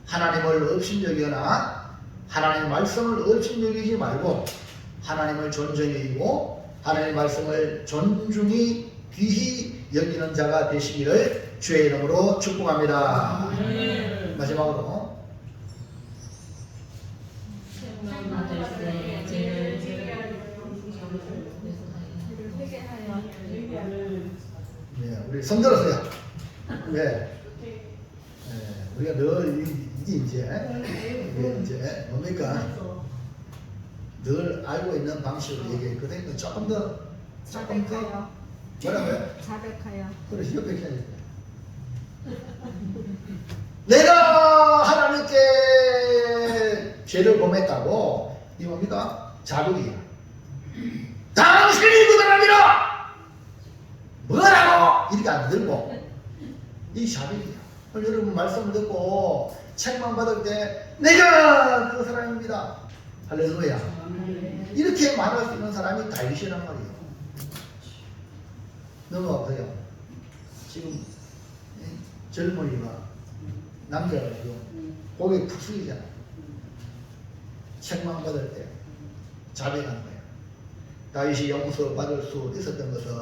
하나님을 업신여기거나 하나님의 말씀을 업신여기지 말고 하나님을 존중히 여기고 하나님의 말씀을 존중히 귀히 여기는 자가 되시기를 주의 이름으로 축복합니다. 마지막으로 우리 성들었어요. 왜? 우리가 늘 이게 이제 뭡니까? 늘 알고 있는 방식으로 얘기했거든요. 조금 더 뭐라고요? 자백하여. 그래, 옆에 해야 돼. 내가 하나님께 죄를 범했다고 이 뭡니까? 자백이야. 당신이 그 사람이라 뭐라고 이렇게 안 들고 이 자백이야. 여러분 말씀을 듣고 책망받을 때 내가 그 사람입니다. 할렐루야. 이렇게 말할 수 있는 사람이 다윗이란 말이에요. 넘어가보세요. 지금 젊은이가 남자가 고개 푹 숙이잖아. 책망받을 때 자백한 거예요. 다윗이 용서받을 수 있었던 것은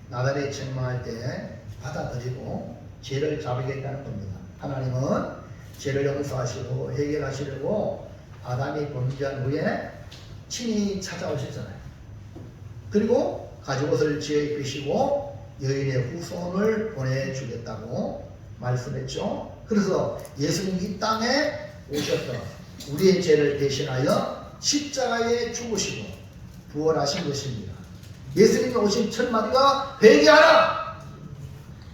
나단이 책망할 때 받아들이고 죄를 자백했다는 겁니다. 하나님은 죄를 용서하시고 해결하시려고 아담이 범죄한 후에 친히 찾아오셨잖아요. 그리고 가죽옷을 지어 입히시고 여인의 후손을 보내주겠다고 말씀했죠. 그래서 예수님이 이 땅에 오셔서 우리의 죄를 대신하여 십자가에 죽으시고 부활하신 것입니다. 예수님이 오신 첫 마디가 회개하라!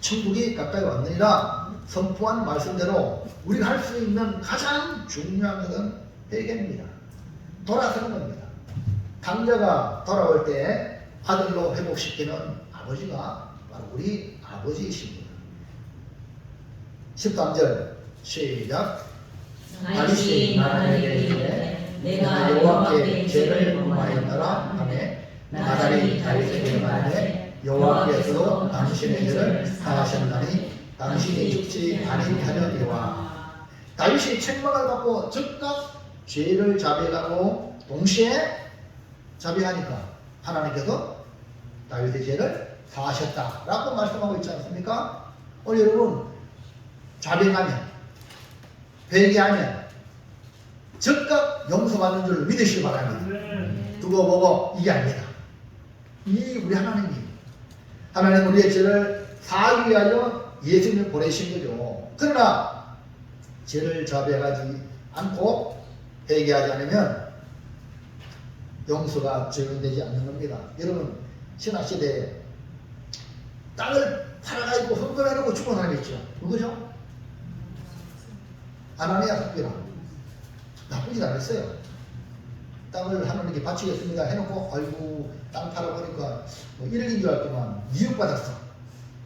천국이 가까이 왔느니라 선포한 말씀대로 우리가 할 수 있는 가장 중요한 것은 회개입니다. 돌아서는 겁니다. 강자가 돌아올 때 아들로 회복시키는 아버지가 바로 우리 아버지이십니다. 13절 시작. 다윗이 나단에게 이르되 내가 여호와께 죄를 범하였노라 하매 나단이 다윗에게 말하되 여호와께서 당신의 죄를 사하셨나니 당신이 죽지 아니하려니와. 다윗이 책망을 받고 즉각 죄를 자백하고 동시에 자백하니까 하나님께서 다윗의 죄를 사하셨다라고 말씀하고 있지 않습니까? 오늘 여러분 자백하면 회개하면 즉각 용서받는 줄 믿으시기 바랍니다. 두고 보고 이게 아닙니다. 이 우리 하나님 우리의 죄를 사하기 위하여 예수님을 보내신 거죠. 그러나 죄를 자백하지 않고 회개하지 않으면 용서가 적용되지 않는 겁니다. 여러분 신학시대에 땅을 팔아가지고 헌금해놓고 죽은 사람이 있죠. 누구죠? 아나니아 삽비라. 나쁘지 않았어요. 땅을 하나님께 바치겠습니다 해놓고 아이고 땅 팔아보니까 뭐 1억인 줄 알았더만 2억 받았어.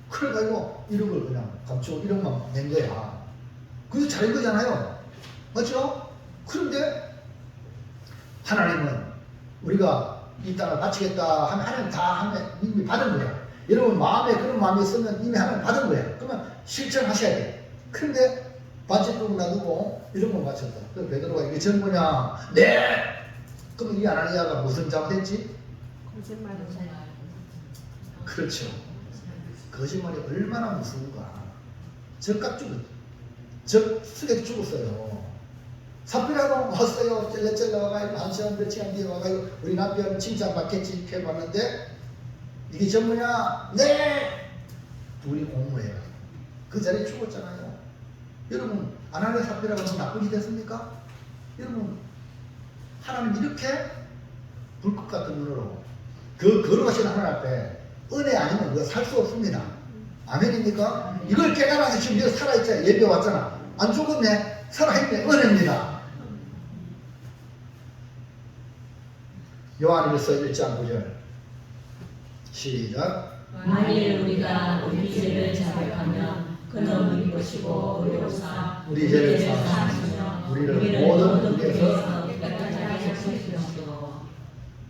그래가지고 1억을 그냥 감추고 1억만 낸 거야. 그래서 잘한 거잖아요. 맞죠? 그런데 하나님은 우리가 이 땅을 바치겠다 하면 하나님 다 하면 이미 받은 거야. 여러분 마음에 그런 마음이 있으면 이미 하나님 받은 거야. 그러면 실천하셔야 돼. 그런데 바치 두고 놔두고 1억만 바쳤다. 그래서 베드로가 이게 전부냐? 네! 그럼 이 아나니아가 무슨 잘못했지? 거짓말을 그렇죠. 거짓말이 얼마나 무서운가. 적각 적쓰게 죽었어요. 삽비라도 왔어요. 찔러찔러 와가지고 한 시간 몇 시간 뒤에 와가지고 우리 남편 칭찬받겠지 해봤는데 이게 전부냐? 네! 둘이 공모해요. 그 자리에 죽었잖아요. 여러분 아나니아 삽비라가 너무 나쁜 이 됐습니까? 여러분 하나님 이렇게 불꽃 같은 눈으로 그 걸어가시는 하나님 앞에 은혜 아니면 우리가 살 수 없습니다. 아멘입니까? 이걸 깨달아서 지금 여기 살아있잖아. 예배 왔잖아. 안 죽었네. 살아있네. 은혜입니다. 요한일서 1장 9절 시작. 만일 우리가 우리 죄를 자백하면 그는 우리 것이고 우리로서 우리 죄를 사하시며 우리를 모든 불의에서 깨끗하게 하시옵소서.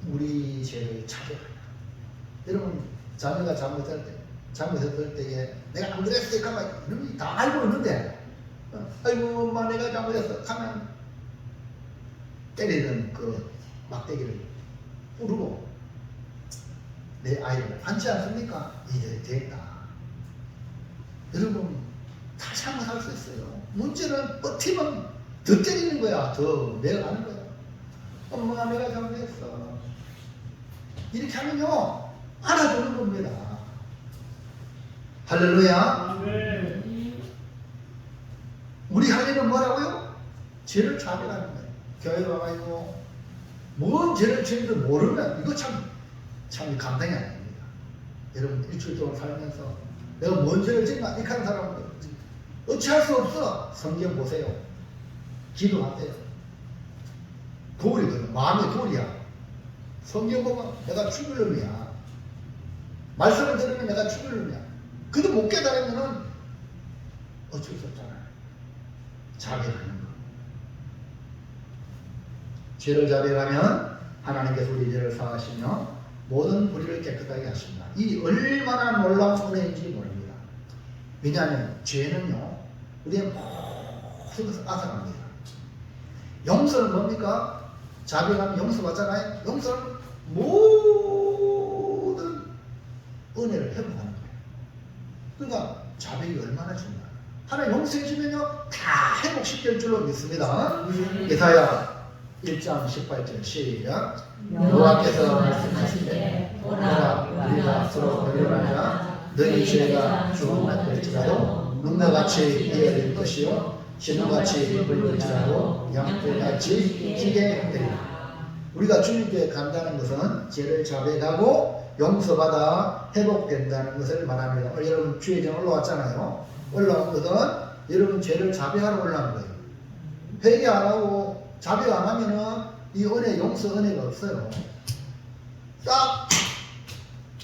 우리 죄를 자백하라. 여러분 자녀가 잘못했을 때에 내가 안 그랬어 가만 이놈이 다 알고 있는데 아이고 엄마 내가 잘못했어 하면 때리는 그 막대기를 뿌르고 내 아이를 안지 않습니까? 이제 됐다. 여러분 다시 한번 할 수 있어요. 문제는 버티면 더 때리는 거야. 더 내려가는 거야. 엄마 내가 잘못했어. 이렇게 하면요 알아주는 겁니다. 할렐루야. 우리 할 일은 뭐라고요? 죄를 자백하는 거예요. 교회 와가지고 뭔 죄를 지는지 모르면 이거 참 감당이 안 됩니다. 여러분 일주일 동안 살면서 내가 뭔 죄를 지나 이렇게 하는 사람은 어찌할 수 없어. 성경 보세요. 기도하세요. 돌이거든. 마음이 돌이야. 성경 보면 내가 죽을 놈이야. 말씀을 들으면 내가 죽을 놈이야. 그도 못 깨달으면은 어쩔 수 없잖아요. 자백하는 거. 죄를 자백하면 하나님께서 우리 죄를 사하시며 모든 불의를 깨끗하게 하십니다. 이 얼마나 놀라운 은혜인지 모릅니다. 왜냐하면 죄는요 우리의 모든 것을 앗아갑니다. 용서는 뭡니까? 자백하면 용서받잖아요. 용서는 모든 은혜를 회복하는 거예요. 그러니까 자백이 얼마나 중요해요. 하나님 용서해 주면요 다 회복시킬 줄로 믿습니다. 예사야 1장 18절 시작. 여호와께서 말씀하시되 보라 우리가 서로 변론하자 너희 죄가 죽음 같을지라도 눈과같이 이어질 것이요 신음같이 붉을지라도 양털같이 희게 되리라. 우리가 주님께 간다는 것은 죄를 자백하고 용서받아 회복된다는 것을 말합니다. 여러분 주의전 올라왔잖아요. 올라온 것은 여러분 죄를 자백하러 올라온 거예요. 회개 안 하고 자백 안 하면은 이 은혜 용서 은혜가 없어요. 딱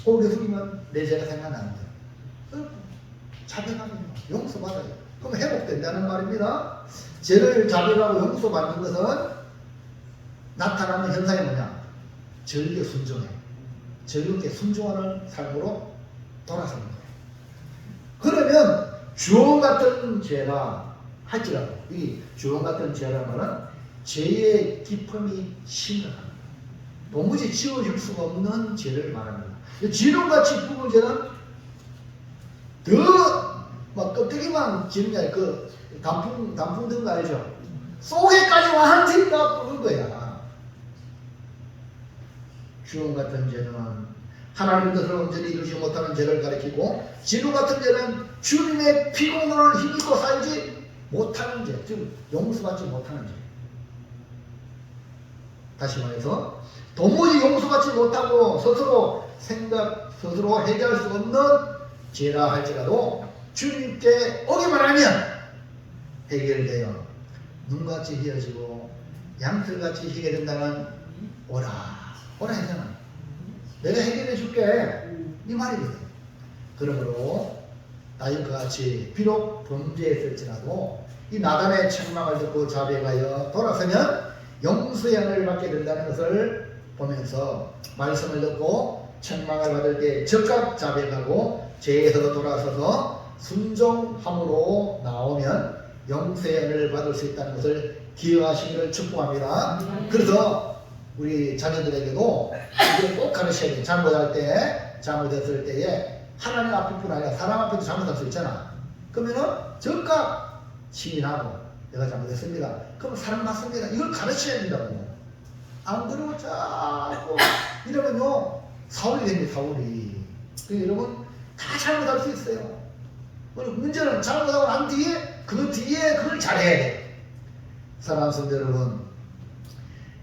고개 숙이면 내 죄가 생각나는 거예요. 자백하면 용서받아요. 그럼 회복된다는 말입니다. 죄를 자백하고 용서받는 것은 나타나는 현상이 뭐냐? 절개 순종해. 즐겁게 순종하는 삶으로 돌아서는 거예요. 그러면 주원 같은 죄라 할지라도 이 주원 같은 죄라는 말은 죄의 기품이 심각합니다. 도무지 지워질 수가 없는 죄를 말합니다. 지름같이 굵은 죄는 더 막 껍데기만 지는 게 아니라 그 단풍 든 거 알죠? 속에까지 완전히가 굵은 거야. 주원 같은 죄는 하나님 뜻을 온전히 이루지 못하는 죄를 가리키고 진우 같은 죄는 주님의 피곤을 힘입고 살지 못하는 죄, 즉 용서받지 못하는 죄. 다시 말해서 도무지 용서받지 못하고 스스로 해결할 수 없는 죄라 할지라도 주님께 오기만 하면 해결되어 눈같이 휘어지고 양털같이 희게 된다는 오라 했잖아. 내가 해결해 줄게 이 말이거든. 그러므로 다윗과 같이 비록 범죄했을지라도 이 나단의 책망을 듣고 자백하여 돌아서면 용서의 은혜를 받게 된다는 것을 보면서 말씀을 듣고 책망을 받을 때 즉각 자백하고 죄에서 돌아서서 순종함으로 나오면 용서의 은혜를 받을 수 있다는 것을 기억하시기를 축복합니다. 그래서 우리 자녀들에게도 이걸 꼭 가르쳐야 돼. 잘못할 때, 잘못했을 때에 하나님 앞에뿐 아니라 사람 앞에도 잘못할 수 있잖아. 그러면은 즉각 시인하고 내가 잘못했습니다. 그럼 사람 맞습니다. 이걸 가르쳐야 된다고. 안 그러고 자꾸 이러면요 사울이 됩니다. 사울이. 그러니까 여러분 다 잘못할 수 있어요. 문제는 잘못하고 난 뒤에 그 뒤에 그걸 잘해야 돼. 사랑하는 성도 여러분,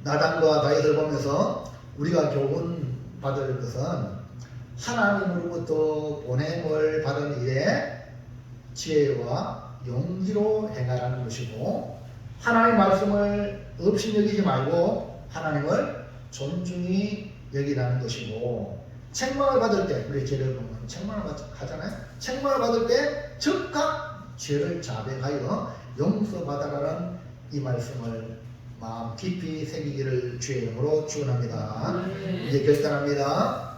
나단과 다윗을 보면서 우리가 교훈 받을 것은 하나님으로부터 보냄을 받은 일에 지혜와 용기로 행하라는 것이고, 하나님 말씀을 업신여기지 말고 하나님을 존중히 여기라는 것이고, 책망을 받을 때, 우리 죄를 보면 책망을 하잖아요. 책망을 받을 때 즉각 죄를 자백하여 용서받아라는 이 말씀을 마음 깊이 새기기를 주의 이름으로 축원합니다. 이제 결단합니다.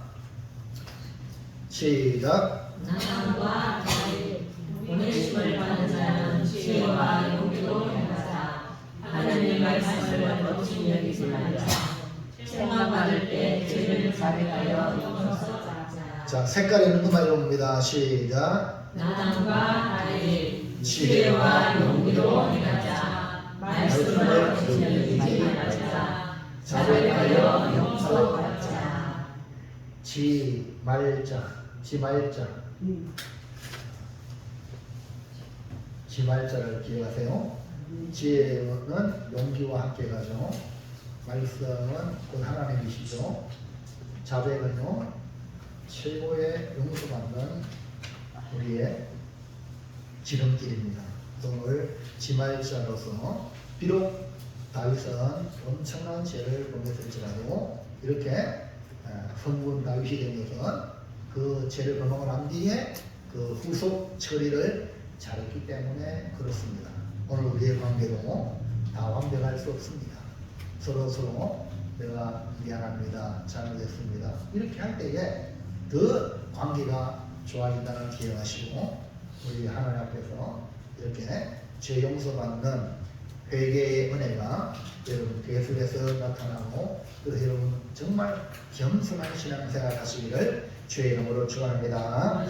시작. 나단과 다윗 보내심을 받은 자는 지혜와 용기로 행하자. 하나님 말씀을 없이 여기지 말자. 책망받을 때 죄를 자백하여 용서하자. 자, 색깔 있는 것만 읽어봅니다. 시작. 나단과 다윗 지혜와 용기로 행하자. 말씀을 없이 여기지 말자. 자백하여 용서하자. 지말자를 기억하세요. 지혜는 용기와 함께 가죠. 말씀은 곧 하나님이시죠. 자백은요 최고의 용서받는 우리의 지름길입니다. 오늘 지말자로서 비록 다윗은 엄청난 죄를 범했을지라도 이렇게 성군 다윗이 된 것은 그 죄를 범하고 난 뒤에 그 후속 처리를 잘했기 때문에 그렇습니다. 오늘 우리의 관계도 다 완벽할 수 없습니다. 서로 내가 미안합니다. 잘못했습니다. 이렇게 할 때에 더 관계가 좋아진다는 기억하시고, 우리 하나님 앞에서 이렇게 죄 용서받는 회개의 은혜가 여러분 계속해서 나타나고, 그래서 여러분 정말 겸손한 신앙생활 하시기를 주의 이름으로 축원합니다.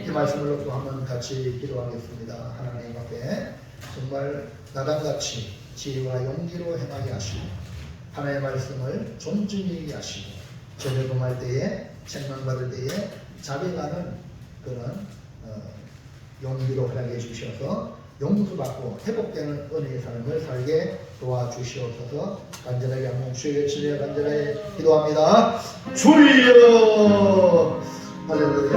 이 말씀을 놓고 한번 같이 기도하겠습니다. 하나님 앞에 정말 나단같이 지혜와 용기로 행하게 하시고, 하나님의 말씀을 존중하게 하시고, 죄를 범할 때에 책망받을 때에 자백하는 그런 용기로 하게 해주셔서 용서받고 회복되는 은혜의 삶을 살게 도와주시옵소서. 간절하게 한번 주의 외치며 간절하게 기도합니다. 주여 할렐루야.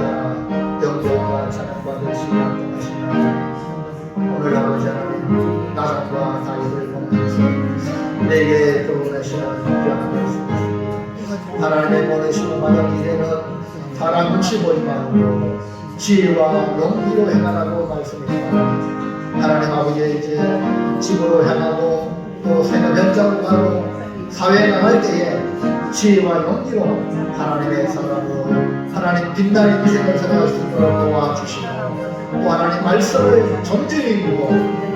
영광과 찬양과 되시기 합당하신 하나님, 오늘 아버지 하나님 나단과 다윗을 보면서 내게 들어오시는 귀한 말씀, 하나님의 보내시고 마당 일에는 사람 눈치 보지 말고 지혜와 용기로 행하라고 말씀입니다. 하나님 아버지의 이제 집으로 향하고 또 생활 현장으로 가고 사회에 나갈 때에 지혜와 용기로 하나님의 사람으로 하나님 빛나는 인생을 살아갈 수 있도록 도와주시고, 또 하나님 말씀을 존중히 여기고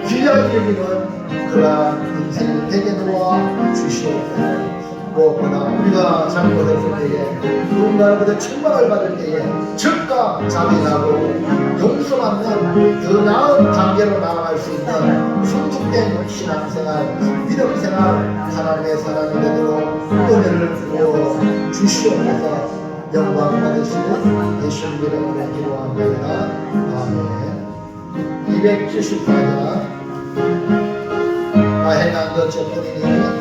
귀하게 여기는 그러한 인생이 되게 도와주시옵소서. 무엇보다 우리가 잘못했을 때에 누군가로부터 책망을 받을 때에 즉각 자비하고 용서받는 더 나은 단계로 나아갈 수 있는 성숙된 신앙생활, 믿음생활, 하나님의 사랑이 되도록 은혜를 부어 주시옵소서. 영광 받으시는 예수님 이름으로 기도합니다. 아멘. 274장 나 행한 것 저뿐이니